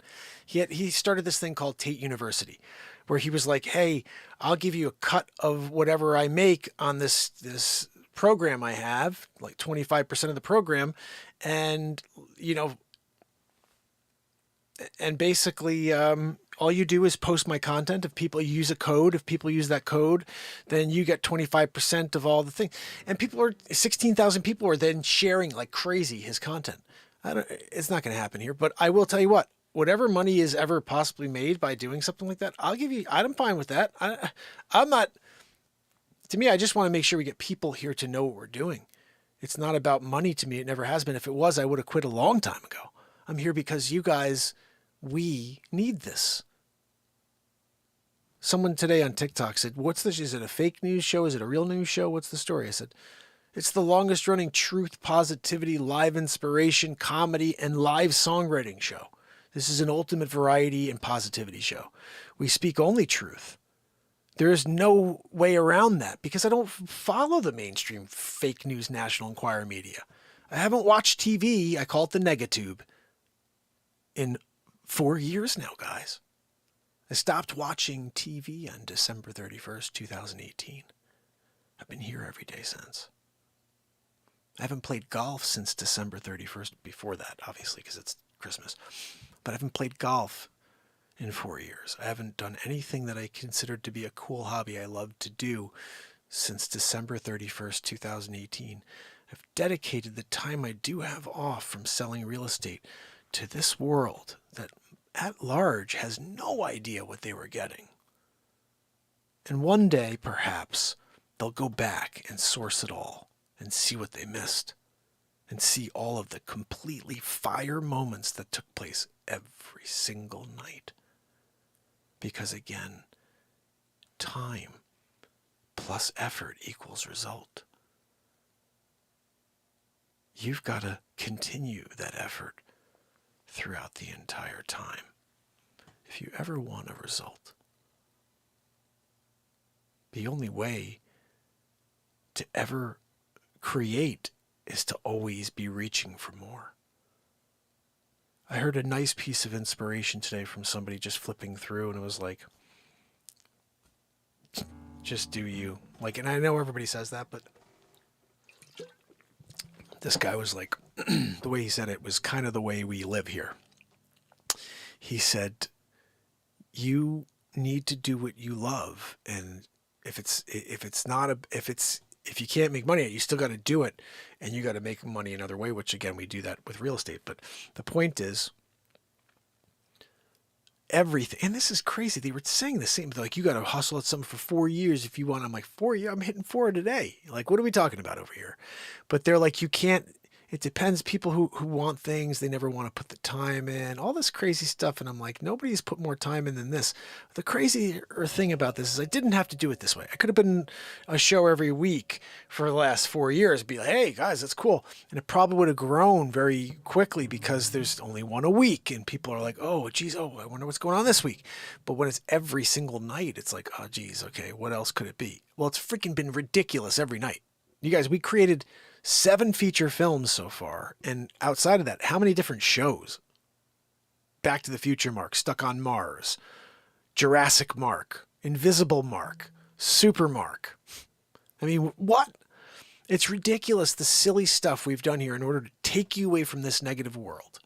He started this thing called Tate University, where he was like, hey, I'll give you a cut of whatever I make on this program I have, like 25% of the program. And, and basically, all you do is post my content. If people use a code, if people use that code, then you get 25% of all the things. And 16,000 people are then sharing like crazy his content. It's not going to happen here, but I will tell you what, whatever money is ever possibly made by doing something like that, I'm fine with that. To me, I just want to make sure we get people here to know what we're doing. It's not about money to me. It never has been. If it was, I would have quit a long time ago. I'm here because you guys, we need this. Someone today on TikTok said, what's this? Is it a fake news show? Is it a real news show? What's the story? I said, it's the longest running truth, positivity, live inspiration, comedy, and live songwriting show. This is an ultimate variety and positivity show. We speak only truth. There is no way around that because I don't follow the mainstream fake news National Enquirer media. I haven't watched TV, I call it the negatube, in 4 years now, guys. I stopped watching TV on December 31st, 2018. I've been here every day since. I haven't played golf since December 31st, before that, obviously, because it's Christmas. But I haven't played golf in 4 years. I haven't done anything that I considered to be a cool hobby I loved to do since December 31st, 2018. I've dedicated the time I do have off from selling real estate to this world that at large has no idea what they were getting. And one day, perhaps, they'll go back and source it all and see what they missed and see all of the completely fire moments that took place every single night. Because again, time plus effort equals result. You've got to continue that effort throughout the entire time if you ever want a result. The only way to ever create is to always be reaching for more. I heard a nice piece of inspiration today from somebody just flipping through, and it was like, just do you. Like, and I know everybody says that, but this guy was like, the way he said it was kind of the way we live here. He said, you need to do what you love, and if you can't make money, you still got to do it, and you got to make money another way, which again, we do that with real estate. But the point is, everything, and this is crazy. They were saying the same, like, you got to hustle at something for 4 years if you want. I'm like, 4 years? I'm hitting 4 today. Like, what are we talking about over here? But they're like, you can't, it depends. People who want things, they never want to put the time in, all this crazy stuff. And I'm like, nobody's put more time in than this. The crazier thing about this is I didn't have to do it this way. I could have been a show every week for the last 4 years, be like, hey guys, that's cool. And it probably would have grown very quickly because there's only one a week and people are like, oh geez, I wonder what's going on this week. But when it's every single night, it's like, oh geez, okay, what else could it be? Well, it's freaking been ridiculous every night. You guys, we created 7 feature films so far. And outside of that, how many different shows? Back to the Future Mark, Stuck on Mars, Jurassic Mark, Invisible Mark, Super Mark. I mean, what? It's ridiculous, the silly stuff we've done here in order to take you away from this negative world.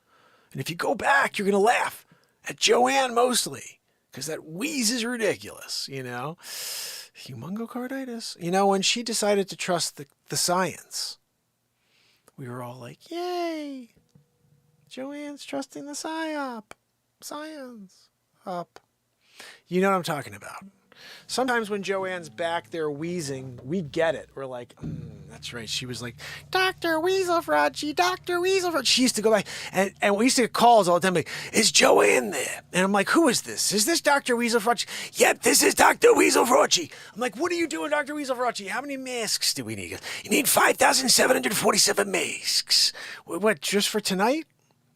And if you go back, you're going to laugh at Joanne mostly, because that wheeze is ridiculous, you know? Humongocarditis. You know, when she decided to trust the science, we were all like, yay, Joanne's trusting the science up. You know what I'm talking about. Sometimes when Joanne's back there wheezing, we get it. We're like, that's right. She was like, Dr. Weaselfroggy, Dr. Weaselfroggy. She used to go back, and we used to get calls all the time, like, is Joanne there? And I'm like, who is this? Is this Dr. Weaselfroggy? Yep, this is Dr. Weaselfroggy. I'm like, what are you doing, Dr. Weaselfroggy? How many masks do we need? You need 5,747 masks. What, just for tonight?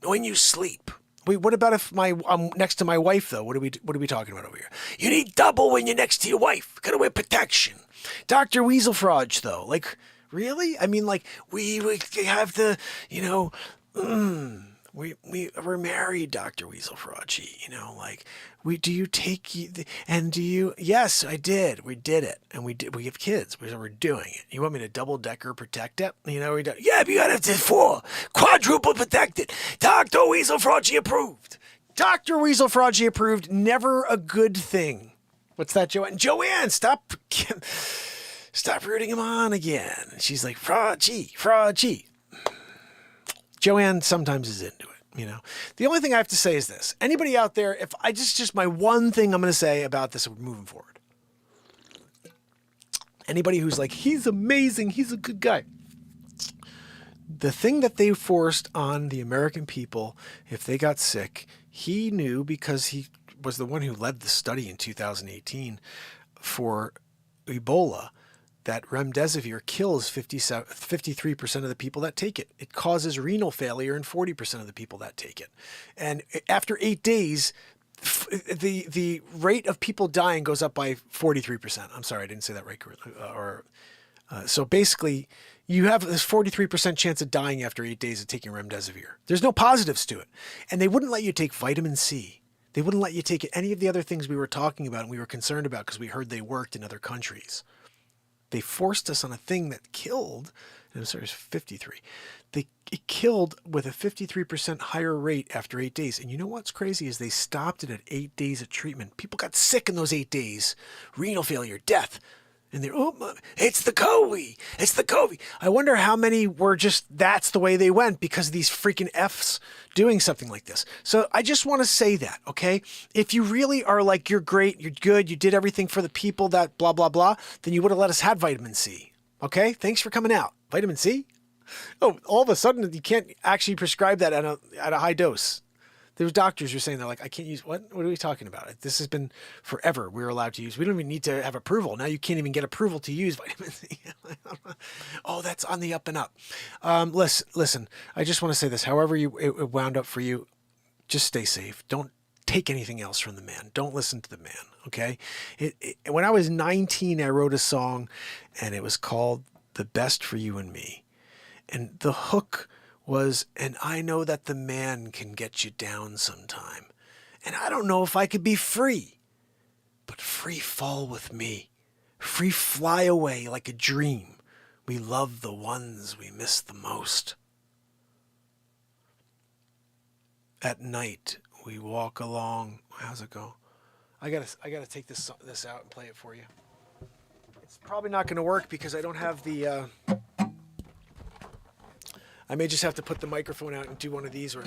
When you sleep. Wait, what about if I'm next to my wife, though? What are we talking about over here? You need double when you're next to your wife. Gotta wear protection. Dr. Weaselfrog, though. Like, Really? I mean, like, we have the, we're married, Dr. Weasel Frauci, like, do you take, and do you, yes, I did. We did it. And we have kids. We're doing it. You want me to double-decker protect it? We do, yeah, but you got to have 4, quadruple protected. Dr. Weasel Frauci approved. Dr. Weasel Frauci approved, never a good thing. What's that, Joanne? Joanne, stop rooting him on again. She's like, Frauci. Joanne sometimes is into it, The only thing I have to say is this. Anybody out there, if I just my one thing I'm going to say about this moving forward. Anybody who's like, he's amazing, he's a good guy. The thing that they forced on the American people, if they got sick, he knew because he was the one who led the study in 2018 for Ebola, that remdesivir kills 53% of the people that take it. It causes renal failure in 40% of the people that take it. And after 8 days, the rate of people dying goes up by 43%. I'm sorry, I didn't say that right. So basically, you have this 43% chance of dying after 8 days of taking remdesivir. There's no positives to it. And they wouldn't let you take vitamin C. They wouldn't let you take any of the other things we were talking about and we were concerned about because we heard they worked in other countries. They forced us on a thing that killed, I'm sorry, it's 53. It killed with a 53% higher rate after 8 days. And you know what's crazy is they stopped it at 8 days of treatment. People got sick in those 8 days. Renal failure, death. And they're, it's the COVID. It's the COVID. I wonder how many were just, that's the way they went because of these freaking Fs doing something like this. So I just want to say that, okay? If you really are like, you're great, you're good, you did everything for the people that blah, blah, blah, then you would have let us have vitamin C. Okay? Thanks for coming out. Vitamin C? Oh, all of a sudden you can't actually prescribe that at a high dose. There were doctors who were saying, they're like, I can't use, what are we talking about? This has been forever. We're allowed to use, we don't even need to have approval. Now you can't even get approval to use vitamin C. Oh, that's on the up and up. Listen, I just want to say this. However it wound up for you, just stay safe. Don't take anything else from the man. Don't listen to the man, okay? When I was 19, I wrote a song, and it was called The Best for You and Me. And the hook was, and I know that the man can get you down sometime. And I don't know if I could be free, but free fall with me. Free fly away like a dream. We love the ones we miss the most. At night, we walk along. How's it go? I gotta take this out and play it for you. It's probably not going to work because I don't have the... I may just have to put the microphone out and do one of these. Or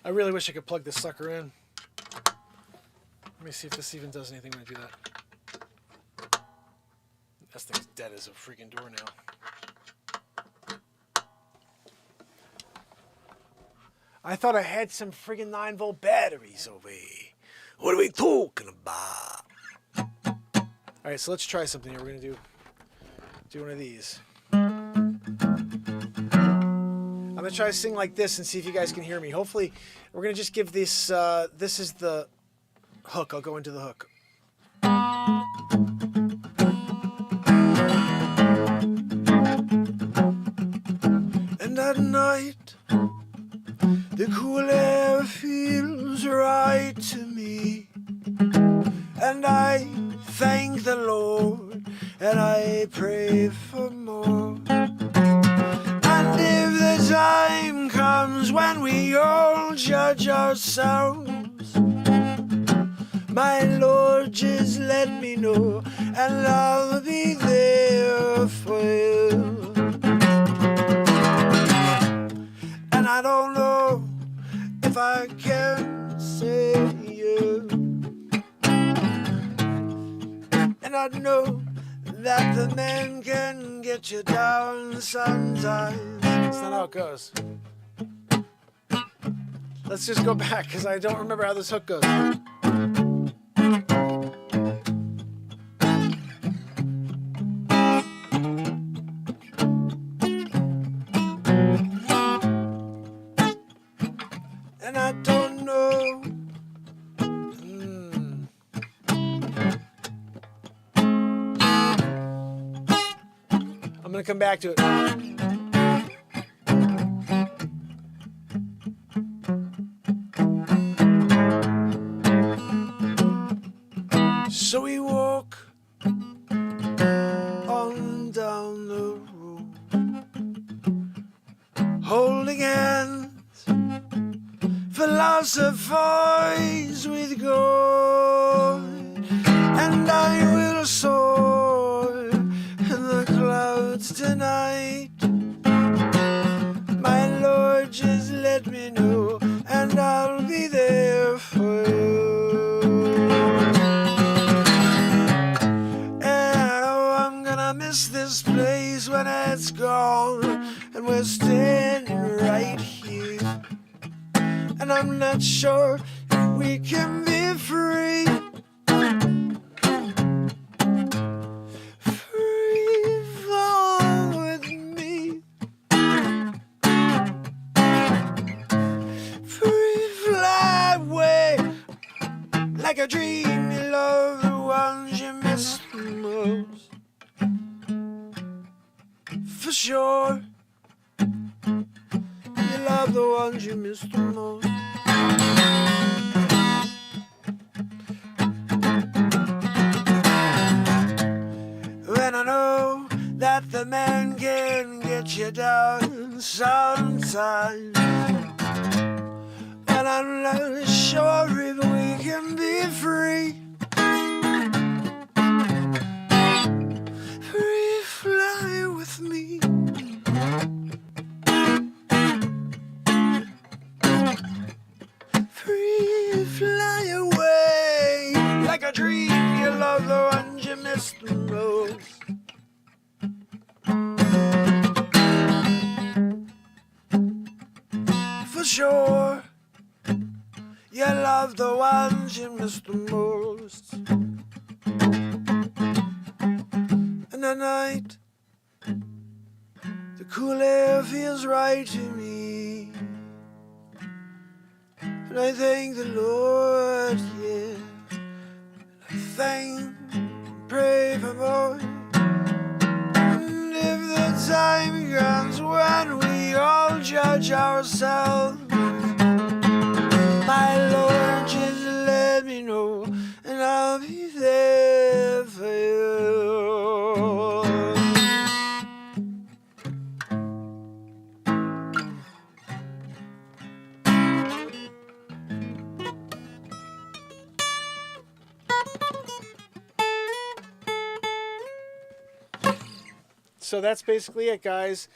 I really wish I could plug this sucker in. Let me see if this even does anything when I do that. This thing's dead as a freaking door now. I thought I had some friggin' 9-volt batteries over here. What are we talking about? All right, so let's try something here. We're gonna do one of these. I'm gonna try to sing like this and see if you guys can hear me. Hopefully, we're gonna just give this. This is the hook. I'll go into the hook. And at night, the cool air feels right to me, and I thank the Lord and I pray for more. And if the time comes when we all judge ourselves, my Lord, just let me know, and I'll be there for you. And I don't know if I I know that the man can get you down sometimes. That's not how it goes. Let's just go back because I don't remember how this hook goes. And I don't know. I'm going to come back to it. So we walk on down the road, holding hands, philosophers with gold, and I will soar in the clouds tonight. My Lord, just let me know, and I'll be there for you. Miss this place when it's gone, and we're standing right here, and I'm not sure if we can be free. Free fall with me. Free fly away like a dream. You love the ones you miss the most. For sure, you love the ones you miss the most. When I know that the man can get you down sometimes, and I'm not sure if we can be free. Free fly with me. Free fly away like a dream. You love the ones you miss the most. For sure, you love the ones you miss the most. And the night, the cool air feels right to me, and I thank the Lord, yeah. I thank and pray for more. And if the time comes when we all judge ourselves, my Lord, just let me know, and I'll be there for you. So that's basically it, guys.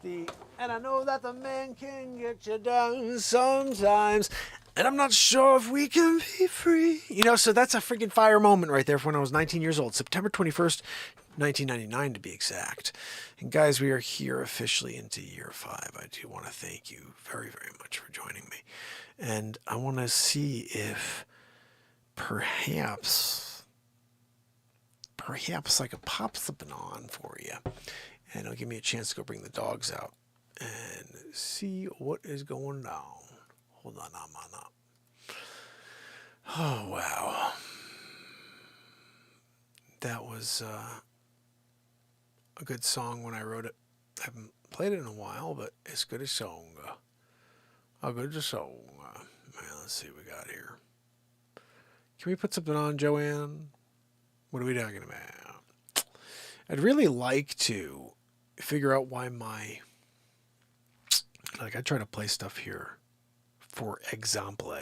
And I know that the man can get you down sometimes, and I'm not sure if we can be free. You know, so that's a freaking fire moment right there from when I was 19 years old. September 21st, 1999 to be exact. And guys, we are here officially into year 5. I do want to thank you very, very much for joining me. And I want to see if perhaps I could pop something on for you, and it'll give me a chance to go bring the dogs out and see what is going down. Hold on, I'm on up. Oh, wow. That was a good song when I wrote it. I haven't played it in a while, but it's good as song. A good as song. Man, let's see what we got here. Can we put something on, Joanne? What are we talking about? I'd really like to figure out why I try to play stuff here. For example,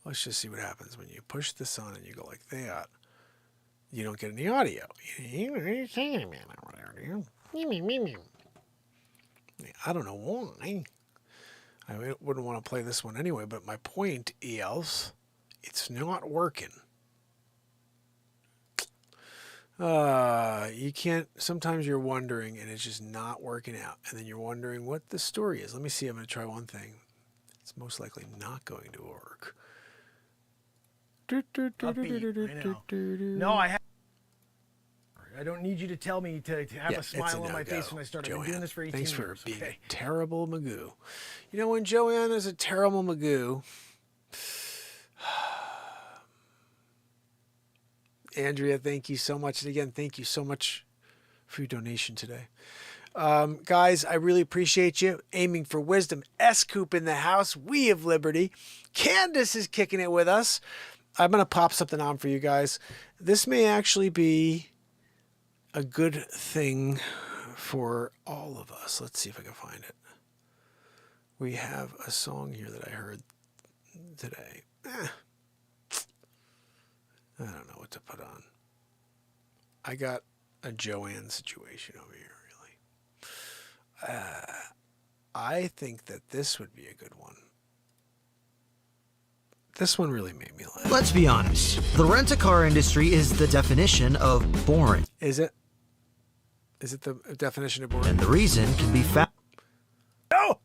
let's just see what happens when you push this on and you go like that. You don't get any audio. I don't know why. I wouldn't want to play this one anyway, but my point is, it's not working. You can't, sometimes you're wondering and it's just not working out. And then you're wondering what the story is. Let me see. I'm going to try one thing. It's most likely not going to work. Upbeat, I know. No, I don't need you to tell me to have a smile on my face when I start. I've been doing this for 18 years. Thanks for being a terrible Magoo. You know, when Joanne is a terrible Magoo, Andrea, thank you so much. And again, thank you so much for your donation today. Guys, I really appreciate you. Aiming for wisdom. S-Coop in the house. We of Liberty. Candace is kicking it with us. I'm going to pop something on for you guys. This may actually be a good thing for all of us. Let's see if I can find it. We have a song here that I heard today. I don't know what to put on. I got a Joanne situation over here, really. I think that this would be a good one. This one really made me laugh. Let's be honest. The rent-a-car industry is the definition of boring. Is it? Is it the definition of boring? And the reason can be found. No!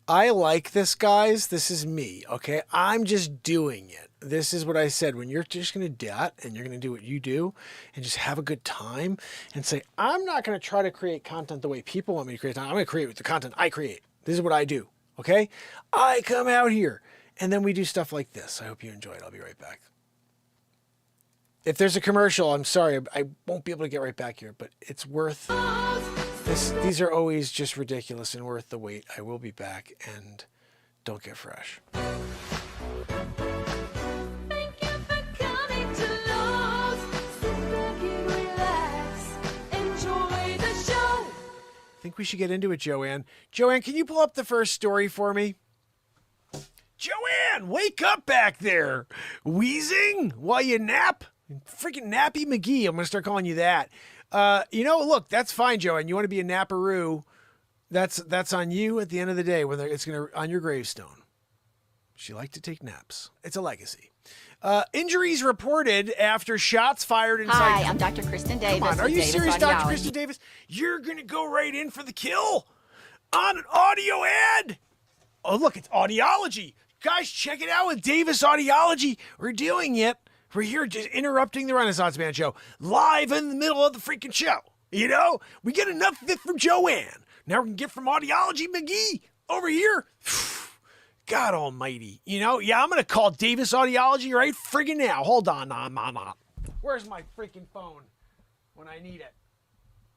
I like this, guys. This is me, okay? I'm just doing it. This is what I said. When you're just going to do that and you're going to do what you do and just have a good time and say, I'm not going to try to create content the way people want me to create content. I'm going to create the content I create. This is what I do, okay? I come out here and then we do stuff like this. I hope you enjoy it. I'll be right back. If there's a commercial, I'm sorry. I won't be able to get right back here, but it's worth this. These are always just ridiculous and worth the wait. I will be back, and don't get fresh. I think we should get into it, Joanne. Joanne, can you pull up the first story for me? Joanne, wake up back there. Wheezing while you nap? Freaking Nappy McGee. I'm going to start calling you that. Look, that's fine, Joanne. You want to be a napperoo. That's on you at the end of the day, whether it's going to on your gravestone. She liked to take naps. It's a legacy. Injuries reported after shots fired inside. Hi, I'm Dr. Kristen Davis. Come on, are you Davis serious, Audiology. Dr. Kristen Davis? You're going to go right in for the kill on an audio ad? Oh, look, it's audiology. Guys, check it out with Davis Audiology. We're doing it. We're here just interrupting the Renaissance Man show live in the middle of the freaking show. You know, we get enough of it from Joanne. Now we can get from Audiology McGee over here. God almighty. You know, yeah, I'm going to call Davis Audiology right friggin' now. Hold on. Where's my freaking phone when I need it?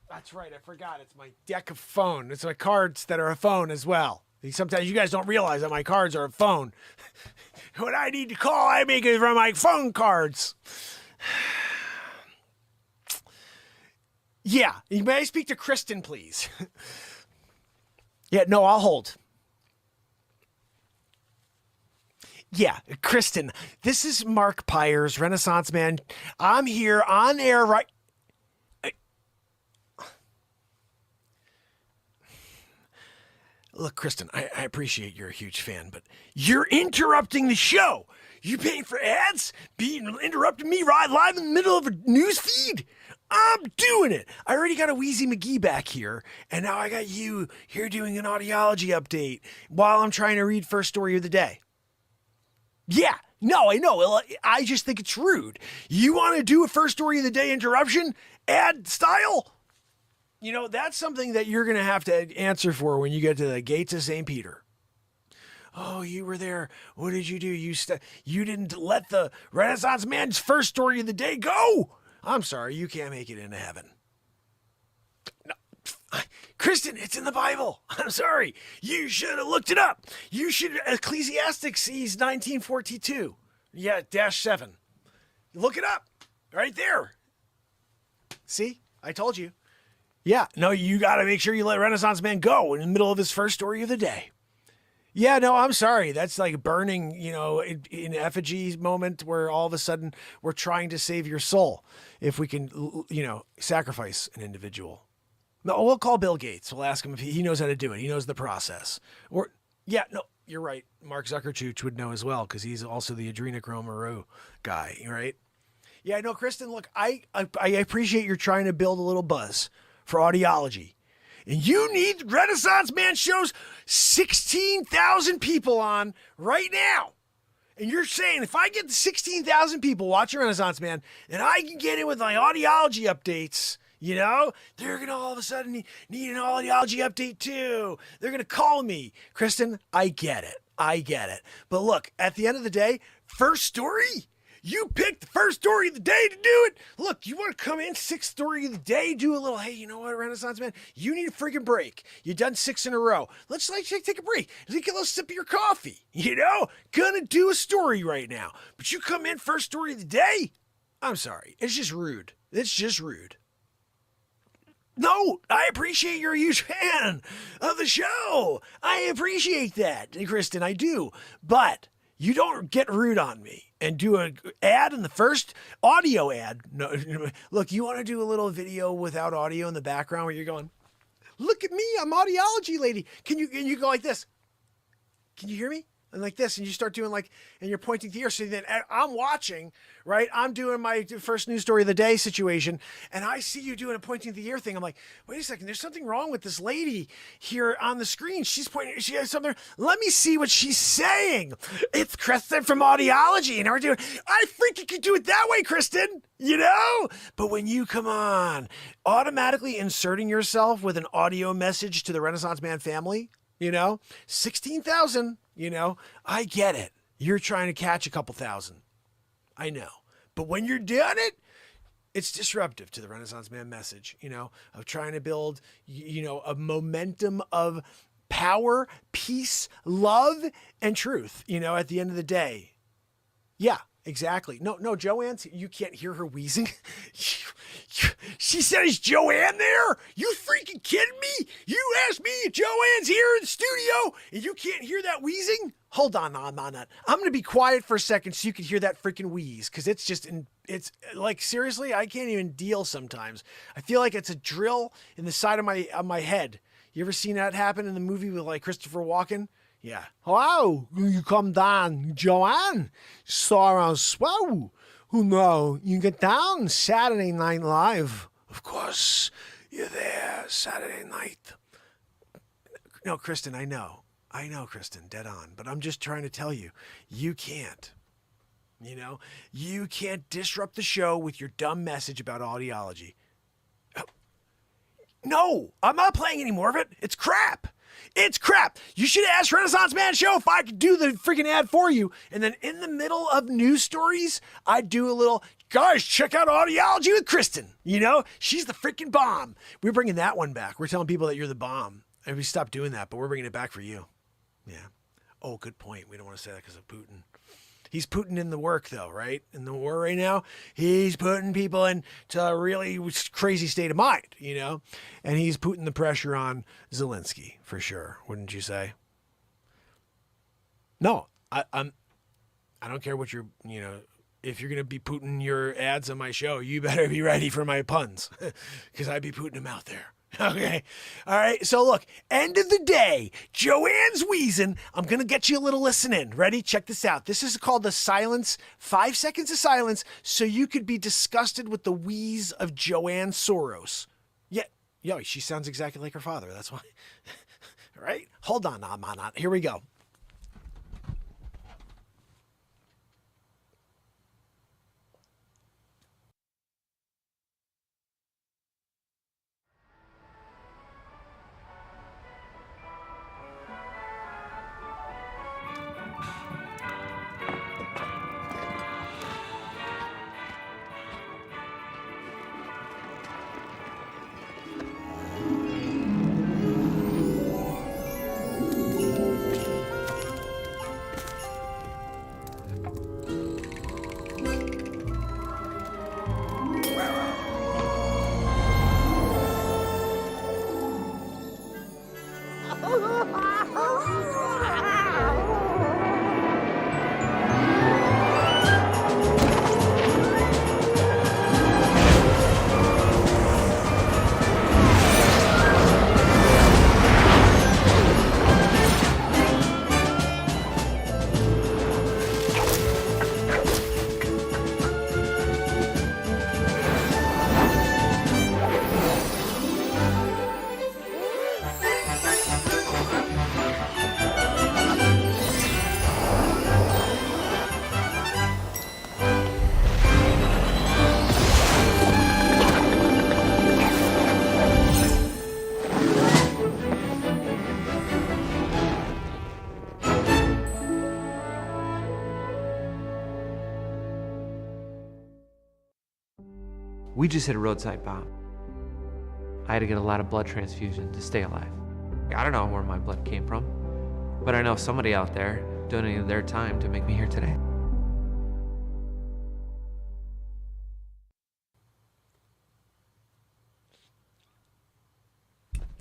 That's right. I forgot. It's my deck of phone. It's my cards that are a phone as well. Sometimes you guys don't realize that my cards are a phone. When I need to call, I make it from my phone cards. Yeah. May I speak to Kristen, please? Yeah, no, I'll hold. Yeah, Kristen, this is Mark Pires, Renaissance Man. I'm here on air right... Look, Kristen, I appreciate you're a huge fan, but you're interrupting the show. You paying for ads? Interrupting me right live in the middle of a news feed? I'm doing it. I already got a Wheezy McGee back here, and now I got you here doing an audiology update while I'm trying to read first story of the day. Yeah, no, I know. I just think it's rude. You want to do a first story of the day interruption ad style? You know, that's something that you're going to have to answer for when you get to the gates of St. Peter. Oh, you were there. What did you do? You didn't let the Renaissance Man's first story of the day go. I'm sorry, you can't make it into heaven. No, Kristen, it's in the Bible. I'm sorry. You should have looked it up. You should, Ecclesiastes sees 1942. Yeah, -7. Look it up. Right there. See? I told you. Yeah, no, you got to make sure you let Renaissance Man go in the middle of his first story of the day. Yeah, no, I'm sorry. That's like burning, in effigy moment where all of a sudden we're trying to save your soul. If we can, sacrifice an individual. No, we'll call Bill Gates. We'll ask him if he knows how to do it. He knows the process. You're right. Mark Zuckerberg would know as well because he's also the adrenochrome guy, right? Yeah, no, Kristen, look, I appreciate you're trying to build a little buzz for audiology. And you need Renaissance Man shows 16,000 people on right now. And you're saying if I get the 16,000 people watching Renaissance Man and I can get in with my audiology updates, you know, they're going to all of a sudden need an audiology update too. They're going to call me. Kristen, I get it. But look, at the end of the day, first story? You picked the first story of the day to do it. Look, you want to come in, sixth story of the day, do a little, hey, you know what, Renaissance Man? You need a freaking break. You've done 6 in a row. Let's take a break. Take a little sip of your coffee. You know, gonna do a story right now. But you come in first story of the day? I'm sorry. It's just rude. No, I appreciate you're a huge fan of the show. I appreciate that, Kristen, I do. But you don't get rude on me and do an ad in the first audio ad. No, look, you want to do a little video without audio in the background where you're going, look at me, I'm audiology lady. Can you go like this? Can you hear me? And like this, and you start doing like, and you're pointing to the ear. So then I'm watching, right? I'm doing my first news story of the day situation, and I see you doing a pointing to the ear thing. I'm like, wait a second, there's something wrong with this lady here on the screen. She's pointing, she has something. Let me see what she's saying. It's Kristen from Audiology, and we're doing, I freaking could do it that way, Kristen, you know? But when you come on, automatically inserting yourself with an audio message to the Renaissance Man family, you know, 16,000. You know, I get it. You're trying to catch a couple thousand. I know. But when you're doing it, it's disruptive to the Renaissance Man message, you know, of trying to build, you know, a momentum of power, peace, love, and truth, you know, at the end of the day. Yeah, exactly. No, Joanne's, you can't hear her wheezing. She said, is Joanne there? You freaking kidding me? You asked me if Joanne's here in the studio and you can't hear that wheezing? Hold on. I'm going to be quiet for a second so you can hear that freaking wheeze. Cause it's just, it's like, seriously, I can't even deal sometimes. I feel like it's a drill in the side of my head. You ever seen that happen in the movie with like Christopher Walken? Yeah. Hello, you come down, Joanne. Sarah Swow. Who know you get down Saturday Night Live. Of course, you're there Saturday night. No, Kristen, I know, Kristen, dead on. But I'm just trying to tell you, you can't. You know, you can't disrupt the show with your dumb message about audiology. No, I'm not playing any more of it. It's crap. It's crap. You should have asked Renaissance Man Show if I could do the freaking ad for you. And then in the middle of news stories, I'd do a little, guys, check out Audiology with Kristen. You know, she's the freaking bomb. We're bringing that one back. We're telling people that you're the bomb. And we stopped doing that, but we're bringing it back for you. Yeah. Oh, good point. We don't want to say that because of Putin. He's putting in the work, though, right? In the war right now, he's putting people into a really crazy state of mind, you know? And he's putting the pressure on Zelensky, for sure, wouldn't you say? No, I don't care what you're, you know, if you're going to be putting your ads on my show, you better be ready for my puns, because I'd be putting them out there. Okay. All right. So look, end of the day, Joanne's wheezing. I'm going to get you a little listen in. Ready? Check this out. This is called the silence, 5 seconds of silence. So you could be disgusted with the wheeze of Joanne Soros. Yeah. Yo, she sounds exactly like her father. That's why. All right. Hold on. Here we go. We just hit a roadside bomb. I had to get a lot of blood transfusion to stay alive. I don't know where my blood came from, but I know somebody out there donated their time to make me here today.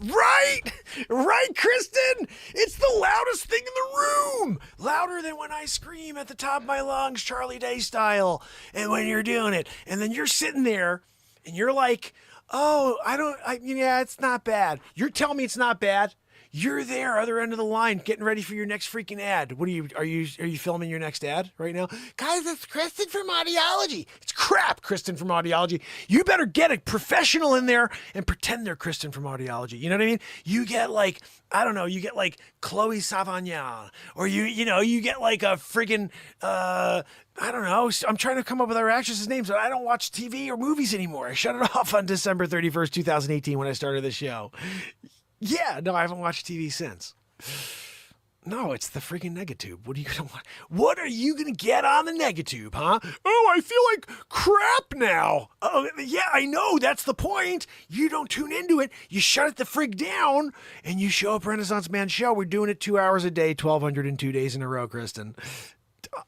Right? Right, Kristen? It's the loudest thing in the room. Louder than when I scream at the top of my lungs, Charlie Day style. And when you're doing it. And then you're sitting there and you're like, oh, yeah, it's not bad. You're telling me it's not bad. You're there, other end of the line, getting ready for your next freaking ad. What are you filming your next ad right now? Guys, it's Kristen from Audiology. It's crap, Kristen from Audiology. You better get a professional in there and pretend they're Kristen from Audiology. You know what I mean? You get like, I don't know, you get like Chloe Savagnin, or you get like a friggin', I don't know. I'm trying to come up with our actresses' names, but I don't watch TV or movies anymore. I shut it off on December 31st, 2018 when I started the show. Yeah, no, I haven't watched TV since. No, it's the freaking Negatube. What are you gonna get on the Negatube, huh? Oh, I feel like crap now. Oh, yeah, I know. That's the point. You don't tune into it. You shut it the frig down, and you show up Renaissance Man Show. We're doing it 2 hours a day, 1,202 days in a row, Kristen.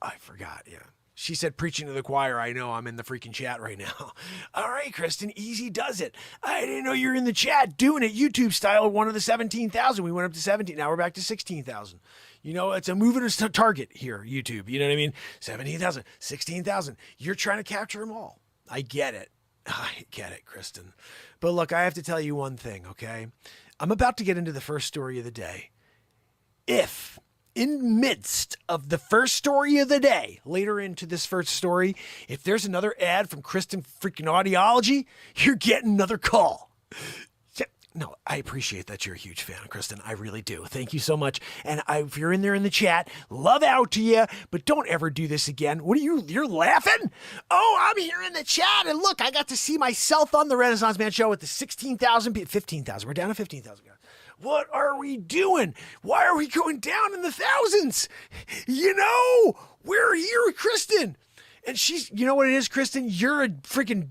I forgot, yeah. She said, preaching to the choir. I know, I'm in the freaking chat right now. All right, Kristen, easy does it. I didn't know you were in the chat doing it YouTube style, one of the 17,000. We went up to 17. Now we're back to 16,000. You know, it's a moving target here, YouTube. You know what I mean? 17,000, 16,000. You're trying to capture them all. I get it. I get it, Kristen. But look, I have to tell you one thing, okay? I'm about to get into the first story of the day. If in midst of the first story of the day, later into this first story, if there's another ad from Kristen freaking Audiology, you're getting another call. No, I appreciate that you're a huge fan, Kristen. I really do. Thank you so much. And if you're in there in the chat, love out to you, but don't ever do this again. What are you're laughing? Oh, I'm here in the chat, and look, I got to see myself on the Renaissance Man Show with the 16,000, 15,000. We're down to 15,000 guys. What are we doing? Why are we going down in the thousands? You know, we're here with Kristen. And she's, you know what it is, Kristen? You're a freaking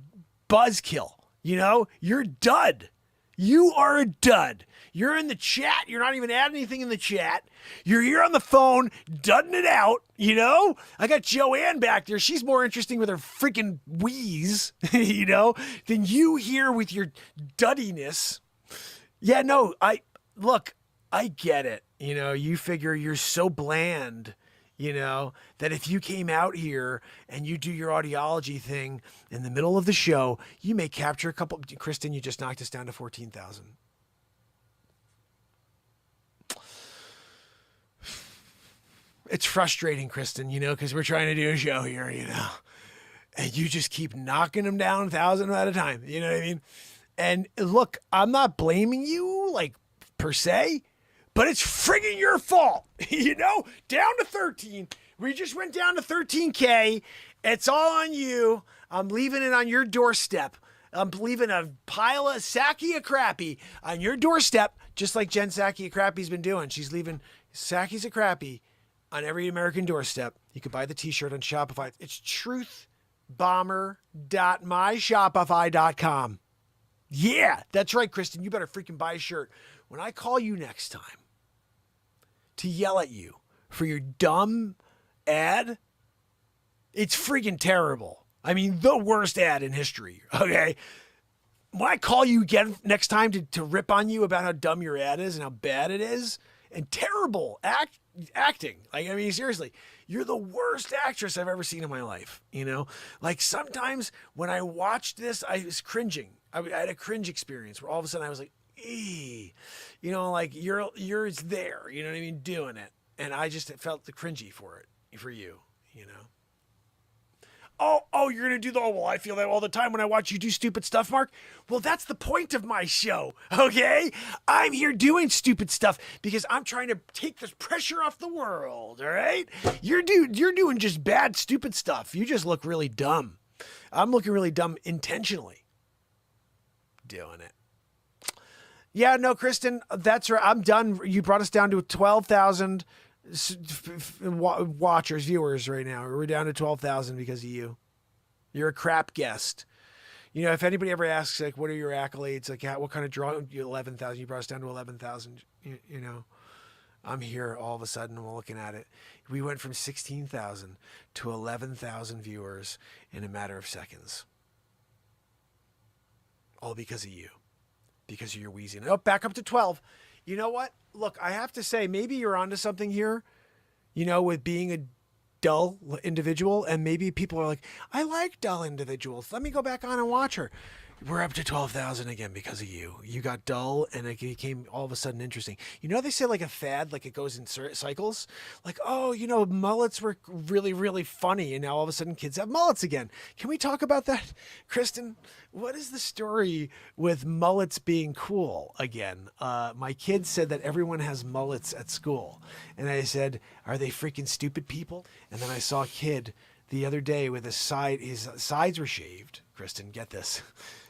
buzzkill. You know, you're a dud. You are a dud. You're in the chat. You're not even adding anything in the chat. You're here on the phone, dudding it out. You know, I got Joanne back there. She's more interesting with her freaking wheeze, you know, than you here with your duddiness. Yeah, no, Look, I get it. You know, you figure you're so bland, you know, that if you came out here and you do your audiology thing in the middle of the show, you may capture a couple. Kristen, you just knocked us down to 14,000. It's frustrating, Kristen, you know, because we're trying to do a show here, you know, and you just keep knocking them down 1,000 at a time. You know what I mean? And look, I'm not blaming you, like, per se, but it's friggin' your fault. You know, down to 13. We just went down to 13K. It's all on you. I'm leaving it on your doorstep. I'm leaving a pile of Saki of Crappy on your doorstep, just like Jen Saki of Crappy's been doing. She's leaving Saki's of Crappy on every American doorstep. You can buy the t-shirt on Shopify. It's truthbomber.myshopify.com. Yeah, that's right, Kristen. You better freaking buy a shirt. When I call you next time to yell at you for your dumb ad, it's freaking terrible. I mean, the worst ad in history, okay? When I call you again next time to rip on you about how dumb your ad is and how bad it is and terrible acting, like, I mean, seriously, you're the worst actress I've ever seen in my life, you know? Like, sometimes when I watched this, I was cringing. I had a cringe experience where all of a sudden I was like, you know, like you're there, you know what I mean, doing it, and I just felt the cringy for you, you know. Oh, you're gonna do well, I feel that all the time when I watch you do stupid stuff, Mark. Well, that's the point of my show, okay? I'm here doing stupid stuff because I'm trying to take this pressure off the world, all right? You're doing just bad, stupid stuff. You just look really dumb. I'm looking really dumb intentionally doing it. Yeah, no, Kristen, that's right. I'm done. You brought us down to 12,000 viewers right now. We're down to 12,000 because of you. You're a crap guest. You know, if anybody ever asks, like, what are your accolades? Like, what kind of draw? 11,000. You brought us down to 11,000. You know, I'm here all of a sudden. I'm looking at it. We went from 16,000 to 11,000 viewers in a matter of seconds. All because of you. Because of your wheezing. Oh, back up to 12. You know what? Look, I have to say, maybe you're onto something here, you know, with being a dull individual. And maybe people are like, I like dull individuals. Let me go back on and watch her. We're up to 12,000 again because of you. You got dull and it became all of a sudden interesting. You know, they say like a fad, like it goes in cycles. Like, oh, you know, mullets were really, really funny. And now all of a sudden kids have mullets again. Can we talk about that? Kristen, what is the story with mullets being cool again? My kids said that everyone has mullets at school. And I said, are they freaking stupid people? And then I saw a kid the other day with his sides were shaved. Kristen, get this.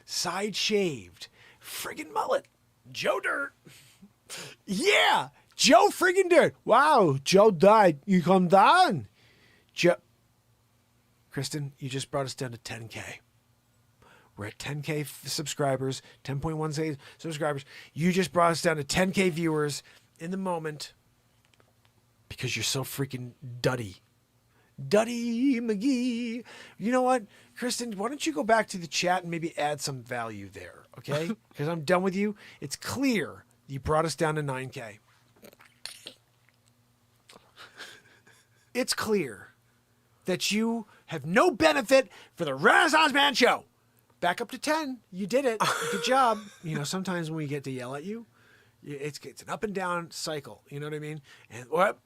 Side shaved, friggin' mullet, Joe Dirt. Yeah, Joe friggin' Dirt. Wow, Joe died. You come down, Joe. Kristen, you just brought us down to 10K. We're at 10K subscribers, 10.1 subscribers. You just brought us down to 10K viewers in the moment because you're so freaking duddy. Duddy McGee. You know what, Kristen, why don't you go back to the chat and maybe add some value there, okay? Because I'm done with you. It's clear you brought us down to 9K. It's clear that you have no benefit for the Renaissance Man show. Back up to 10. You did it. Good job. You know, sometimes when we get to yell at you, it's an up and down cycle. You know what I mean? And what?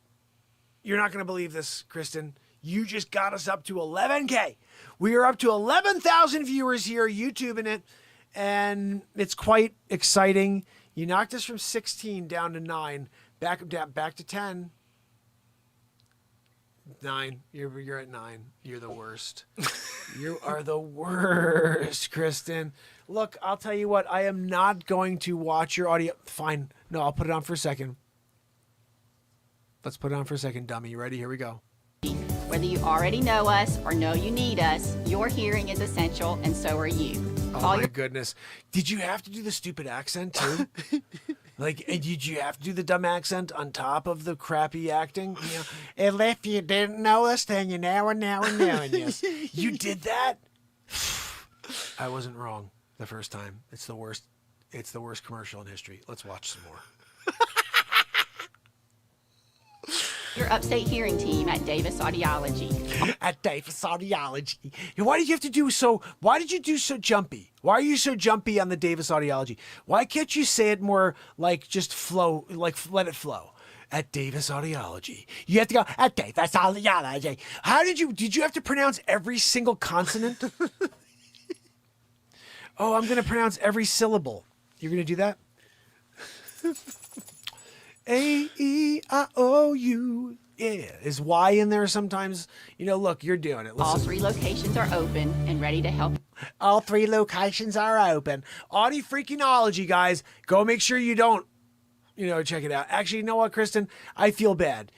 You're not going to believe this, Kristen. You just got us up to 11K. We are up to 11,000 viewers here, YouTubing it, and it's quite exciting. You knocked us from 16 down to 9, back to 10. 9. You're at 9. You're the worst. You are the worst, Kristen. Look, I'll tell you what. I am not going to watch your audio. Fine. No, I'll put it on for a second. Let's put it on for a second, dummy. You ready? Here we go. Whether you already know us or know you need us, your hearing is essential, and so are you. Oh, my goodness. Did you have to do the stupid accent, too? Like, did you have to do the dumb accent on top of the crappy acting? You know, and if you didn't know us, then you now and yes. You did that? I wasn't wrong the first time. It's the worst. It's the worst commercial in history. Let's watch some more. Your upstate hearing team at Davis Audiology. At Davis Audiology. Why did you have to do so? Why did you do so jumpy? Why are you so jumpy on the Davis Audiology? Why can't you say it more like just flow, like let it flow? At Davis Audiology. You have to go at Davis Audiology. Did you have to pronounce every single consonant? Oh, I'm going to pronounce every syllable. You're going to do that? A-E-I-O-U. Yeah. Is Y in there sometimes? You know, look, you're doing it. Listen. All 3 locations are open and ready to help. All 3 locations are open. Audi Freakinology, guys. Go make sure you don't, check it out. Actually, you know what, Kristen? I feel bad.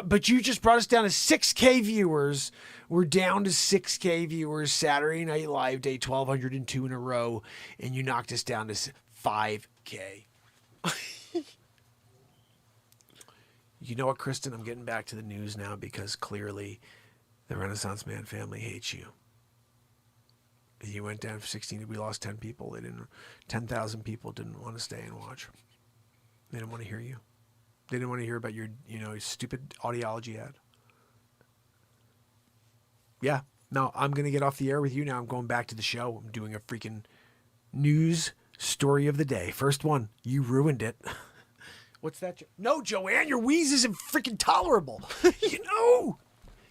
But you just brought us down to 6K viewers. We're down to 6K viewers. Saturday Night Live Day, 1,202 in a row. And you knocked us down to 5K. You know what, Kristen? I'm getting back to the news now because clearly the Renaissance Man family hates you. You went down from 16. We lost 10 people. 10,000 people didn't want to stay and watch. They didn't want to hear you. They didn't want to hear about your, stupid audiology ad. Yeah. No, I'm going to get off the air with you now. I'm going back to the show. I'm doing a freaking news story of the day. First one. You ruined it. What's that? No, Joanne, your wheeze isn't freaking tolerable.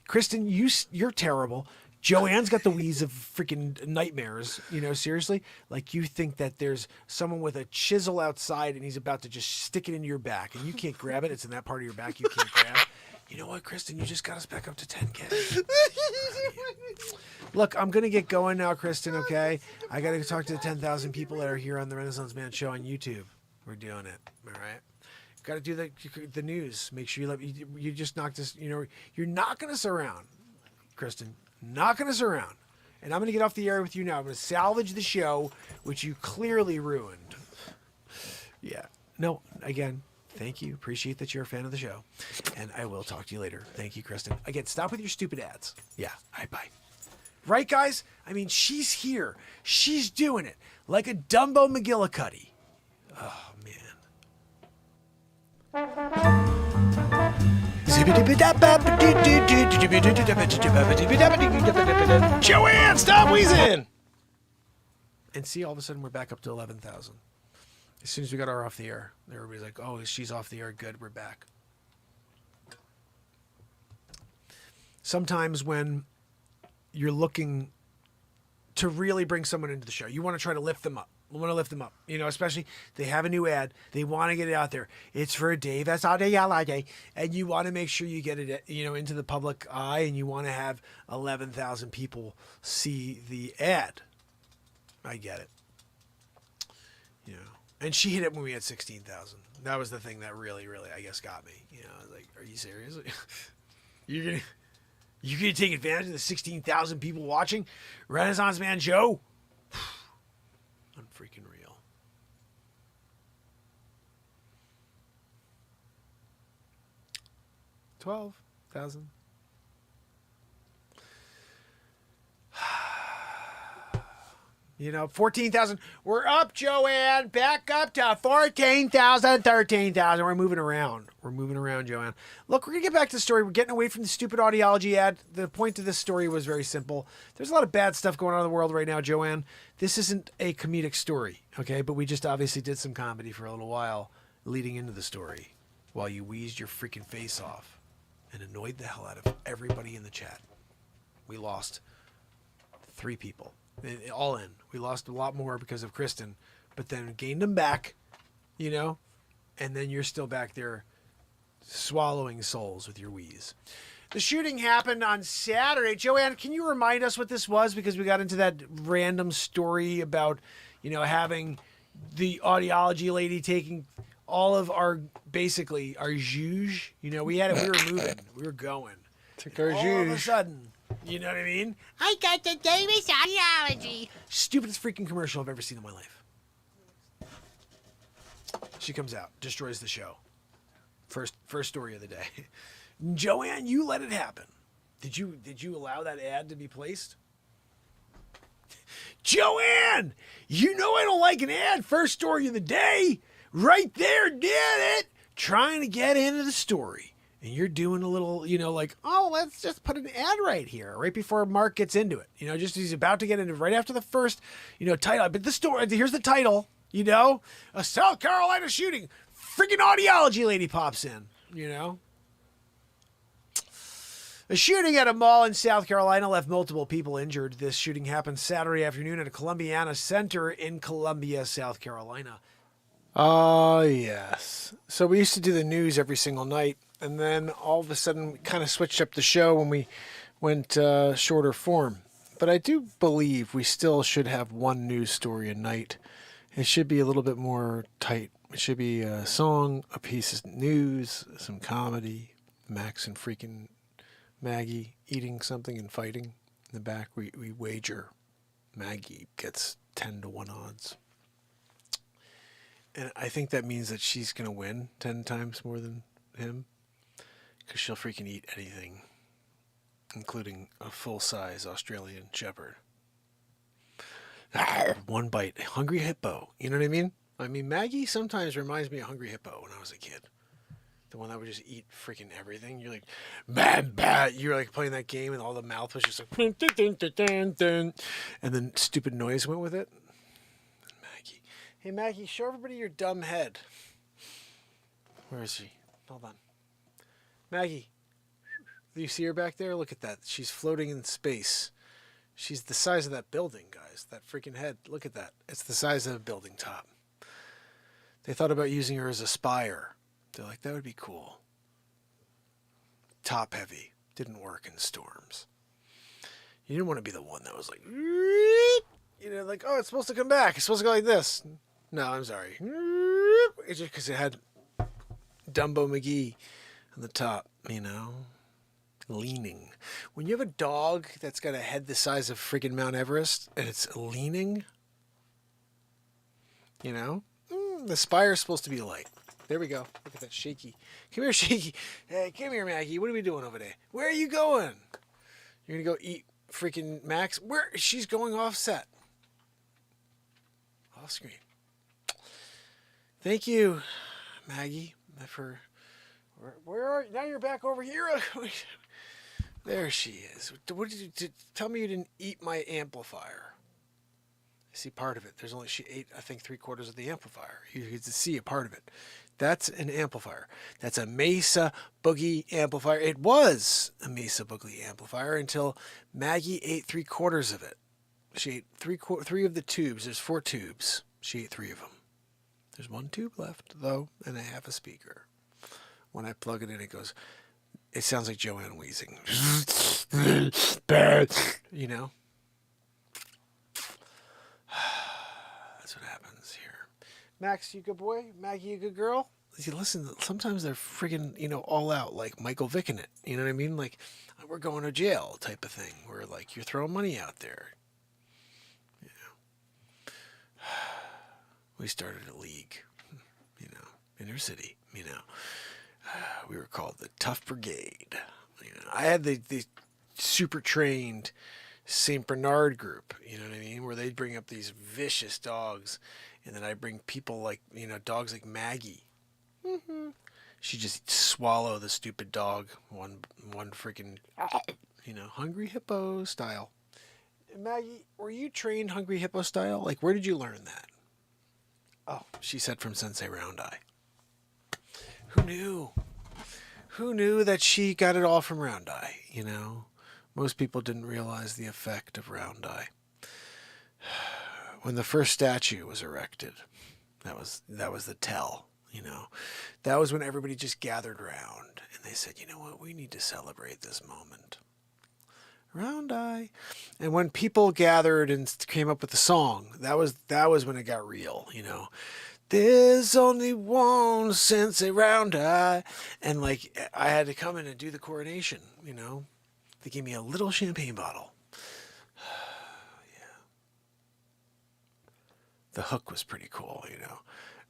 Kristen, you're terrible. Joanne's got the wheeze of freaking nightmares. Seriously? Like you think that there's someone with a chisel outside and he's about to just stick it into your back and you can't grab it. It's in that part of your back you can't grab. You know what, Kristen? You just got us back up to 10K. Look, I'm going to get going now, Kristen, okay? I got to talk to the 10,000 people that are here on the Renaissance Man show on YouTube. We're doing it. All right? Got to do the news. Make sure you just knocked us. You're knocking us around, Kristen. Knocking us around. And I'm going to get off the air with you now. I'm going to salvage the show, which you clearly ruined. Yeah. No, again, thank you. Appreciate that you're a fan of the show. And I will talk to you later. Thank you, Kristen. Again, stop with your stupid ads. Yeah. All right, bye. Right, guys? I mean, she's here. She's doing it. Like a Dumbo McGillicuddy. Oh, man. Joanne, stop wheezing! And see, all of a sudden, we're back up to 11,000. As soon as we got her off the air, everybody's like, oh, she's off the air. Good, we're back. Sometimes when you're looking to really bring someone into the show, you want to try to lift them up. You want to lift them up. You know, especially they have a new ad. They want to get it out there. It's for Dave S.A.D.L.I.J. And you want to make sure you get it, you know, into the public eye, and you want to have 11,000 people see the ad. I get it. You know. And she hit it when we had 16,000. That was the thing that really, I guess, got me. You know, I was like, are you serious? You're gonna take advantage of the 16,000 people watching Renaissance Man Joe? Unfreaking real. $12,000. You know, 14,000. We're up, Joanne. Back up to 14,000, 13,000. We're moving around. Joanne. Look, we're going to get back to the story. We're getting away from the stupid audiology ad. The point of this story was very simple. There's a lot of bad stuff going on in the world right now, Joanne. This isn't a comedic story, okay? But we just obviously did some comedy for a little while leading into the story while you wheezed your freaking face off and annoyed the hell out of everybody in the chat. We lost 3 people. All in. We lost a lot more because of Kristen, but then gained them back, you know, and then you're still back there swallowing souls with your wheeze. The shooting happened on Saturday. Joanne, can you remind us what this was? Because we got into that random story about, you know, having the audiology lady taking all of our, basically, our zhuzh. You know, we had it, we were moving, we were going. Took our All of a zhuzh. sudden, you know what I mean? I got the Davis audiology. Stupidest freaking commercial I've ever seen in my life. She comes out, destroys the show. First story of the day. Joanne, you let it happen. Did you allow that ad to be placed? Joanne, you know I don't like an ad. First story of the day. Right there, did it. Trying to get into the story. And you're doing a little, you know, like, oh, let's just put an ad right here, right before Mark gets into it. You know, just he's about to get into it, right after the first, you know, title. But the story, here's the title, you know, a South Carolina shooting. Freaking audiology lady pops in, you know. A shooting at a mall in South Carolina left multiple people injured. This shooting happened Saturday afternoon at a Columbiana Center in Columbia, South Carolina. Yes. So we used to do the news every single night, and then all of a sudden we kind of switched up the show when we went shorter form. But I do believe we still should have one news story a night. It should be a little bit more tight. It should be a song, a piece of news, some comedy, Max and freaking Maggie eating something and fighting. In the back, we wager Maggie gets 10-1 odds. And I think that means that she's going to win 10 times more than him. Because she'll freaking eat anything, including a full-size Australian Shepherd. One bite. Hungry hippo. You know what I mean? I mean, Maggie sometimes reminds me of Hungry Hippo when I was a kid. The one that would just eat freaking everything. You're like, bah. You're like playing that game and all the mouth was just like, dun, dun, dun, dun, dun. And then stupid noise went with it. Maggie. Hey, Maggie, show everybody your dumb head. Where is she? Hold on. Maggie. Do you see her back there? Look at that. She's floating in space. She's the size of that building, guys. That freaking head. Look at that. It's the size of a building top. They thought about using her as a spire. They're like, that would be cool. Top heavy. Didn't work in storms. You didn't want to be the one that was like, you know, like, oh, it's supposed to come back. It's supposed to go like this. No, I'm sorry. It's just because it had Dumbo McGee on the top, you know. Leaning. When you have a dog that's got a head the size of friggin' Mount Everest and it's leaning, you know, the spire's supposed to be light. There we go. Look at that Shaky. Come here, Shaky. Hey, come here, Maggie. What are we doing over there? Where are you going? You're going to go eat freaking Max? Where? She's going offset. Off screen. Thank you, Maggie, for... Where are you? Now you're back over here. There she is. What did you tell me you didn't eat my amplifier? I see part of it. She ate, I think, 3/4 of the amplifier. You get to see a part of it. That's an amplifier. That's a Mesa Boogie amplifier. It was a Mesa Boogie amplifier until Maggie ate 3/4 of it. She ate three of the tubes. There's 4 tubes. She ate 3 of them. There's 1 tube left, though, and I have a speaker. When I plug it in, it sounds like Joanne wheezing. You know? That's what happens here. Max, you good boy? Maggie, you good girl? See, listen, sometimes they're friggin', all out, like Michael Vick in it. You know what I mean? Like, we're going to jail type of thing, where, like, you're throwing money out there. You know? We started a league, inner city, We were called the Tough Brigade. I had the super trained St. Bernard group, you know what I mean? Where they'd bring up these vicious dogs, and then I'd bring people like, dogs like Maggie. Mm-hmm. She'd just swallow the stupid dog, one freaking, Hungry Hippo style. Maggie, were you trained Hungry Hippo style? Like, where did you learn that? Oh, she said from Sensei Round Eye. Who knew? Who knew that she got it all from Round Eye, Most people didn't realize the effect of Round Eye. When the first statue was erected, that was the tell, That was when everybody just gathered around and they said, you know what, we need to celebrate this moment. Round Eye. And when people gathered and came up with the song, that was when it got real, There's only one Sensei Round Eye. And like, I had to come in and do the coronation, They gave me a little champagne bottle. Yeah. The hook was pretty cool,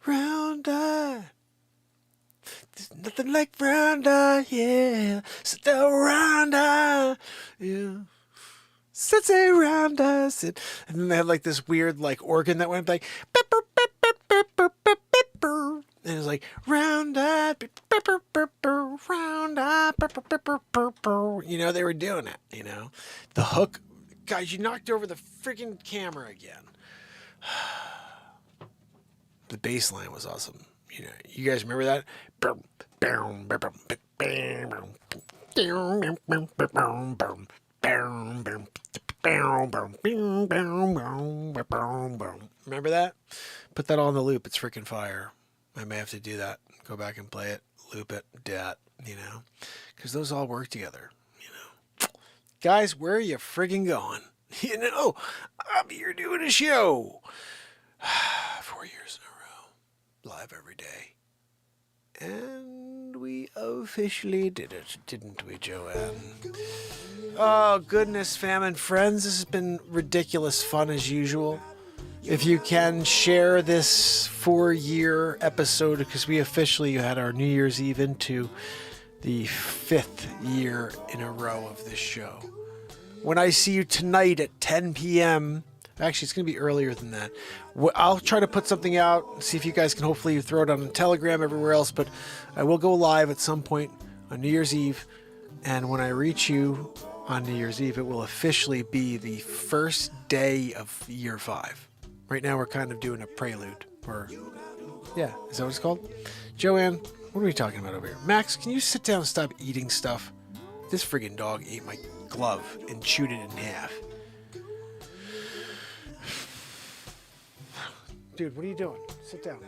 Round Eye. There's nothing like Round Eye, yeah. So the Round Eye, yeah. Sensei Round Eye. And then they had like this weird like organ that went like, and it was like, Round Eye, Round Eye, they were doing it, The hook, guys, you knocked over the freaking camera again. The bass line was awesome. You guys remember that? Remember that? Put that all in the loop. It's freaking fire. I may have to do that. Go back and play it. Loop it. Dat. Because those all work together. Guys, where are you friggin' going? I'm here doing a show. 4 years in a row. Live every day. And we officially did it, didn't we, Joanne? Oh, goodness, fam and friends. This has been ridiculous fun as usual. If you can, share this 4-year episode, because we officially had our New Year's Eve into the 5th year in a row of this show. When I see you tonight at 10 p.m., actually, it's going to be earlier than that. I'll try to put something out, see if you guys can hopefully throw it on Telegram, everywhere else, but I will go live at some point on New Year's Eve, and when I reach you on New Year's Eve, it will officially be the first day of year 5. Right now, we're kind of doing a prelude, yeah, is that what it's called? Joanne, what are we talking about over here? Max, can you sit down and stop eating stuff? This friggin' dog ate my glove and chewed it in half. Dude, what are you doing? Sit down.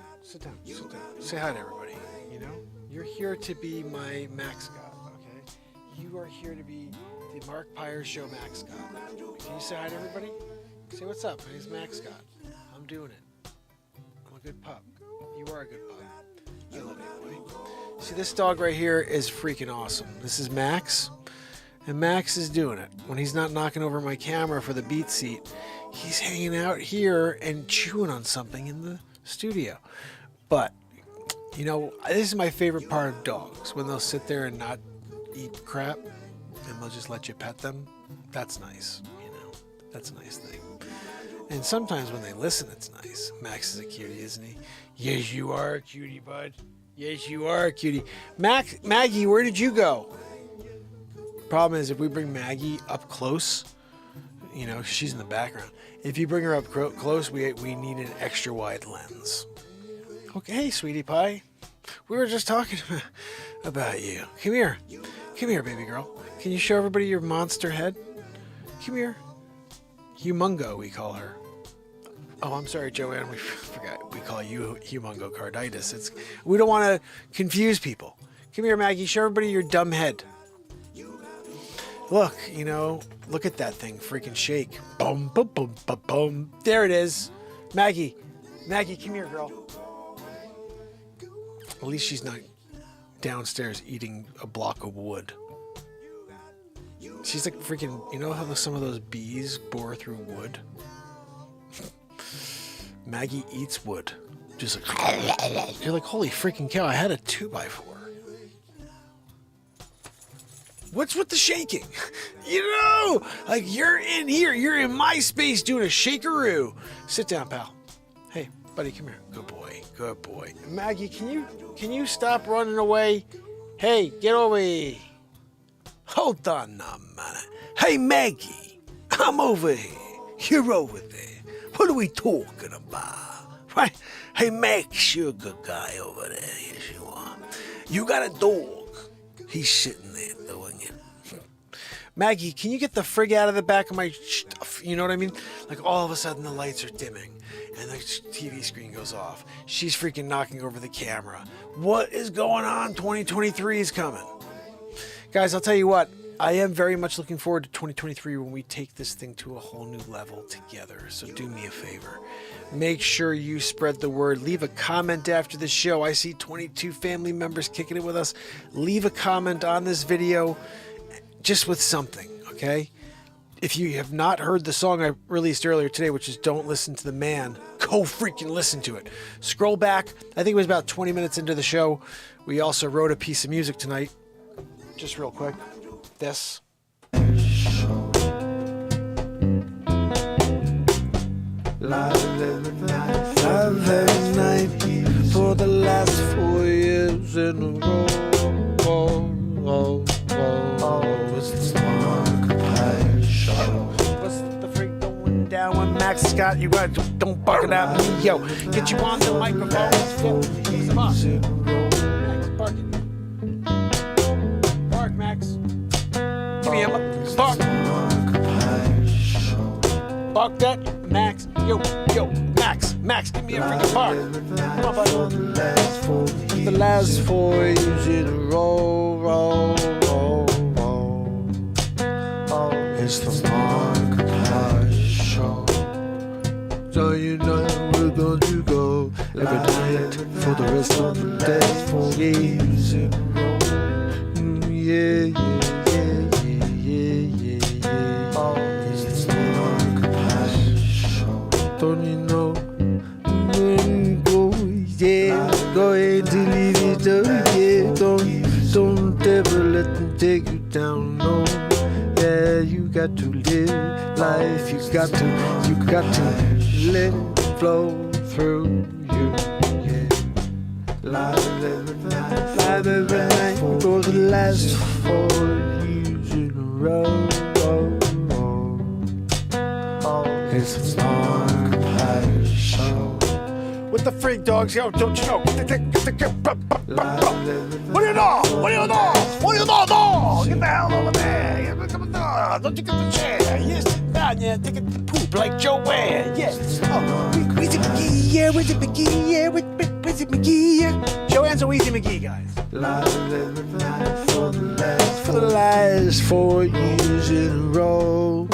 Say hi to everybody. You're here to be my mascot, okay? You are here to be the Mark Pires Show mascot. Can you say hi to everybody? Say what's up. My name's Mascot. I'm doing it. I'm a good pup. You are a good pup. I love you, boy. See, this dog right here is freaking awesome. This is Max. And Max is doing it. When he's not knocking over my camera for the beat seat, he's hanging out here and chewing on something in the studio. But, you know, this is my favorite part of dogs, when they'll sit there and not eat crap and they'll just let you pet them. That's nice, you know. That's a nice thing. And sometimes when they listen, it's nice. Max is a cutie, isn't he? Yes, you are a cutie, bud. Yes, you are a cutie. Maggie, where did you go? Problem is, if we bring Maggie up close, you know, she's in the background. If you bring her up close, we need an extra wide lens. Okay, hey, sweetie pie. We were just talking about you. Come here. Come here, baby girl. Can you show everybody your monster head? Come here. Humongo, we call her. Oh, I'm sorry, Joanne. We forgot. We call you Humongo carditis. We don't want to confuse people. Come here, Maggie. Show everybody your dumb head. Look, you know, look at that thing freaking shake. Boom, boom, boom, boom, boom. There it is. Maggie, come here, girl. At least she's not downstairs eating a block of wood. She's like freaking, you know how some of those bees bore through wood? Maggie eats wood. Just like, you're like, holy freaking cow, I had a 2x4. What's with the shaking? You know, like you're in here, you're in my space doing a shakeroo. Sit down, pal. Hey, buddy, come here. Good boy, good boy. Maggie, can you stop running away? Hey, get over here. Hold on now, man. Hey, Maggie, I'm over here. You're over there. What are we talking about? Right? Hey, Max, you're a good guy over there. Yes, you are. You got a dog. He's sitting there doing it. Maggie, can you get the frig out of the back of my stuff? You know what I mean? Like all of a sudden the lights are dimming and the TV screen goes off. She's freaking knocking over the camera. What is going on? 2023 is coming. Guys, I'll tell you what. I am very much looking forward to 2023 when we take this thing to a whole new level together. So do me a favor. Make sure you spread the word. Leave a comment after the show. I see 22 family members kicking it with us. Leave a comment on this video just with something, okay? If you have not heard the song I released earlier today, which is Don't Listen to the Man, go freaking listen to it. Scroll back. I think it was about 20 minutes into the show. We also wrote a piece of music tonight. Just real quick. This. Live every night for the last 4 years in a row. It's the Mark Pires Show. What's the freak going down when Max Scott? You got don't buck it out me, yo. Get you on the microphone. Give us a bark. Max, bark. Bark, Max. Give me a bark. Bark that, Max. Yo, Max, give me a freaking bark. Come on, buddy. The last 4 years in a row. It's the Mark Pires Show. So you know we're going to go every night for the rest of the day. 4 years in a row. Yeah. It's the Mark Pires Show. Don't you know? Go ahead and leave it up, yeah. Don't ever let them take you down, no. Yeah, you got to live life. You got to let it flow through you. Yeah, live every night for the last 4 years in a row. It's the Mark Pires Show. With the freak dogs, yo, don't you know? What do you know? Get the hell over there. Don't you get the chair? Yes, down, yeah, take it to poop like Joanne. Yes. Weezy McGee, yeah, Weezy McGee, yeah, Weezy McGee, yeah. Joanne's a Weezy McGee, guys. For the last 4 years in a row.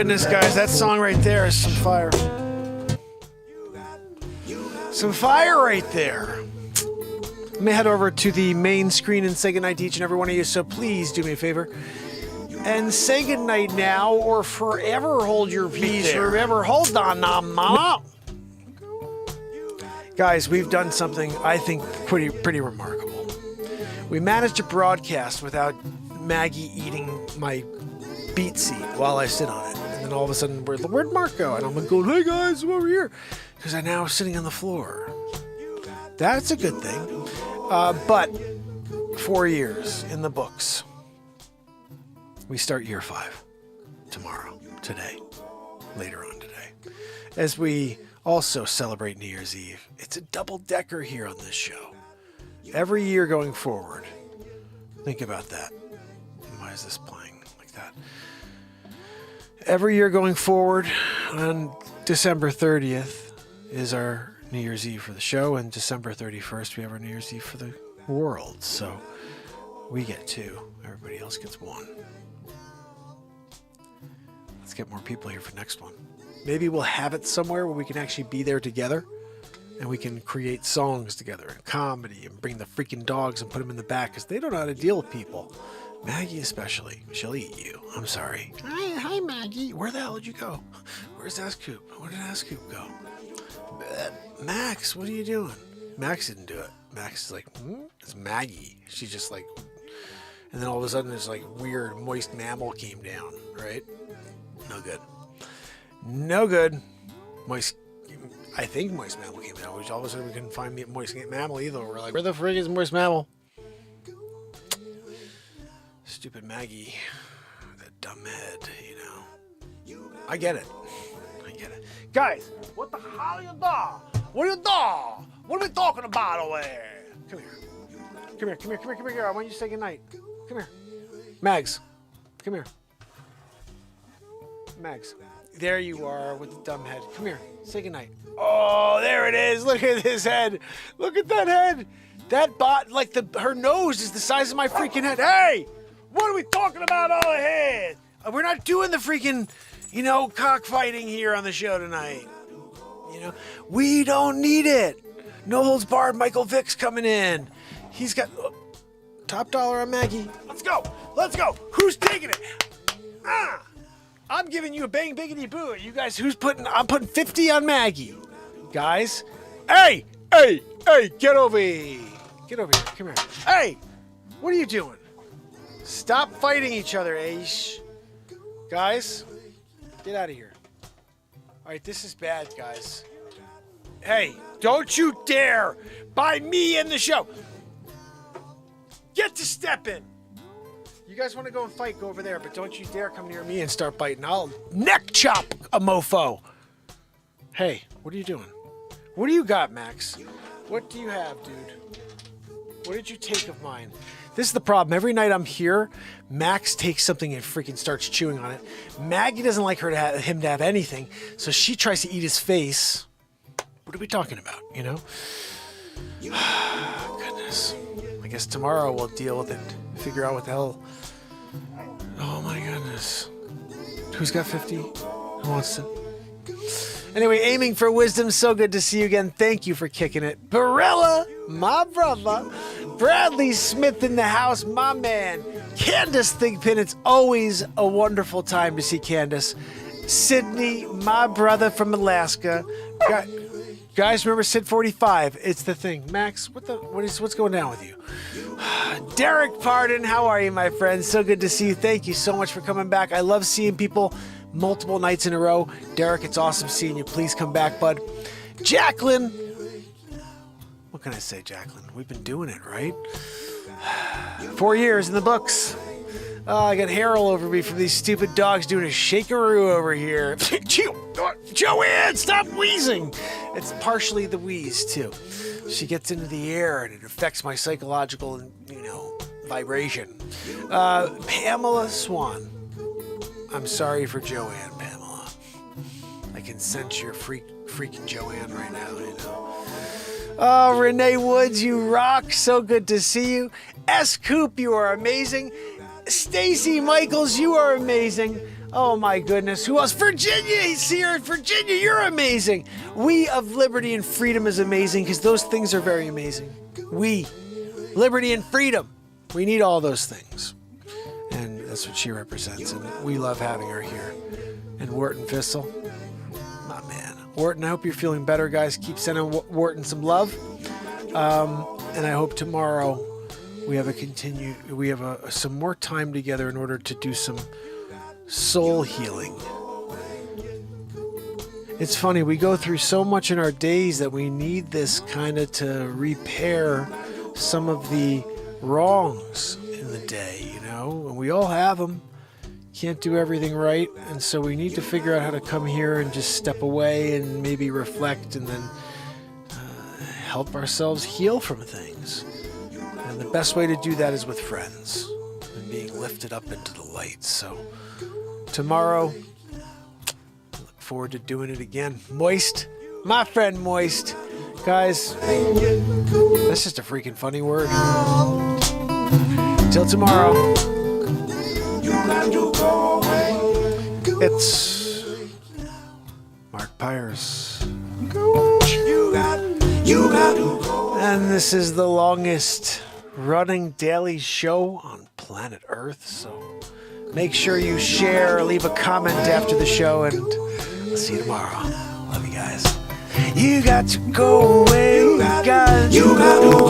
goodness, guys. That song right there is some fire. Some fire right there. Let me head over to the main screen and say goodnight to each and every one of you, so please do me a favor. And say goodnight now or forever hold your peace. Remember, hold on now, mama. Guys, we've done something I think pretty remarkable. We managed to broadcast without Maggie eating my beat seat while I sit on it. And then all of a sudden, where'd Mark go? And I'm going, hey guys, I'm over here. Because I'm now sitting on the floor. That's a good thing. But 4 years in the books. We start year 5 tomorrow, today, later on today. As we also celebrate New Year's Eve. It's a double-decker here on this show. Every year going forward. Think about that. Why is this playing like that? Every year going forward, on December 30th is our New Year's Eve for the show, and December 31st we have our New Year's Eve for the world. So we get 2. Everybody else gets 1. Let's get more people here for next one. Maybe we'll have it somewhere where we can actually be there together and we can create songs together and comedy and bring the freaking dogs and put them in the back because they don't know how to deal with people. Maggie especially. She'll eat you. I'm sorry. Hi, Maggie. Where the hell did you go? Where's Scoop? Where did Scoop go? Max, what are you doing? Max didn't do it. Max is like, it's Maggie. She's just like, and then all of a sudden this like weird moist mammal came down, right? No good. No good. I think moist mammal came down, which all of a sudden we couldn't find moist mammal either. We're like, where the frig is moist mammal? Stupid Maggie. That dumb head, you know. I get it. Guys, what the hell are you doing? What are you doing? What are we talking about over there? Come here. I want you to say goodnight. Come here. Mags. Come here. Mags. There you are with the dumb head. Come here. Say goodnight. Oh, there it is. Look at this head. Look at that head. That her nose is the size of my freaking head. Hey! What are we talking about all ahead? We're not doing the freaking, cockfighting here on the show tonight. We don't need it. No holds barred. Michael Vick's coming in. He's got top dollar on Maggie. Let's go. Who's taking it? I'm giving you a bang biggity boo. You guys, I'm putting 50 on Maggie. Guys. Hey, get over here. Come here. Hey, what are you doing? Stop fighting each other, Aish. Guys, get out of here. All right, this is bad, guys. Hey, don't you dare by me in the show. Get to stepping. You guys want to go and fight, go over there, but don't you dare come near me and start biting. I'll neck chop a mofo. Hey, what are you doing? What do you got, Max? What do you have, dude? What did you take of mine? This is the problem. Every night I'm here, Max takes something and freaking starts chewing on it. Maggie doesn't like him to have anything, so she tries to eat his face. What are we talking about, Goodness. I guess tomorrow we'll deal with it. Figure out what the hell. Oh my goodness. Who's got 50? Who wants to? Anyway, aiming for wisdom. So good to see you again. Thank you for kicking it. Barella, my brother. Bradley Smith in the house, my man. Candace Thigpen. It's always a wonderful time to see Candace. Sydney, my brother from Alaska. Guys, remember Sid 45? It's the thing. Max, what's going down with you? Derek Pardon, how are you, my friend? So good to see you. Thank you so much for coming back. I love seeing people multiple nights in a row. Derek, it's awesome seeing you. Please come back, bud. Jacqueline. What can I say, Jacqueline? We've been doing it, right? 4 years in the books. I got hair all over me from these stupid dogs doing a shakaroo over here. Joanne, stop wheezing. It's partially the wheeze, too. She gets into the air and it affects my psychological, vibration. Pamela Swan. I'm sorry for Joanne, Pamela. I can sense your freaking Joanne right now, Oh, Renee Woods, you rock. So good to see you. S. Coop, you are amazing. Stacy Michaels, you are amazing. Oh my goodness. Who else? Virginia. He's here. Virginia, you're amazing. We of liberty and freedom is amazing because those things are very amazing. We, liberty and freedom. We need all those things. And that's what she represents. And we love having her here. And Wharton Fissel, my man. Wharton, I hope you're feeling better, guys. Keep sending Wharton some love. And I hope tomorrow we have some more time together in order to do some soul healing. It's funny, we go through so much in our days that we need this kind of to repair some of the wrongs in the day, you know, and we all have them. Can't do everything right, and so we need to figure out how to come here and just step away and maybe reflect and then help ourselves heal from things. And the best way to do that is with friends and being lifted up into the light. So tomorrow, I look forward to doing it again. Moist, my friend Moist. Guys, that's just a freaking funny word. Till tomorrow. It's Mark Pires. And this is the longest running daily show on planet Earth. So make sure you share, leave a comment after the show, and I'll see you tomorrow. Love you guys. You got to go away. You got to go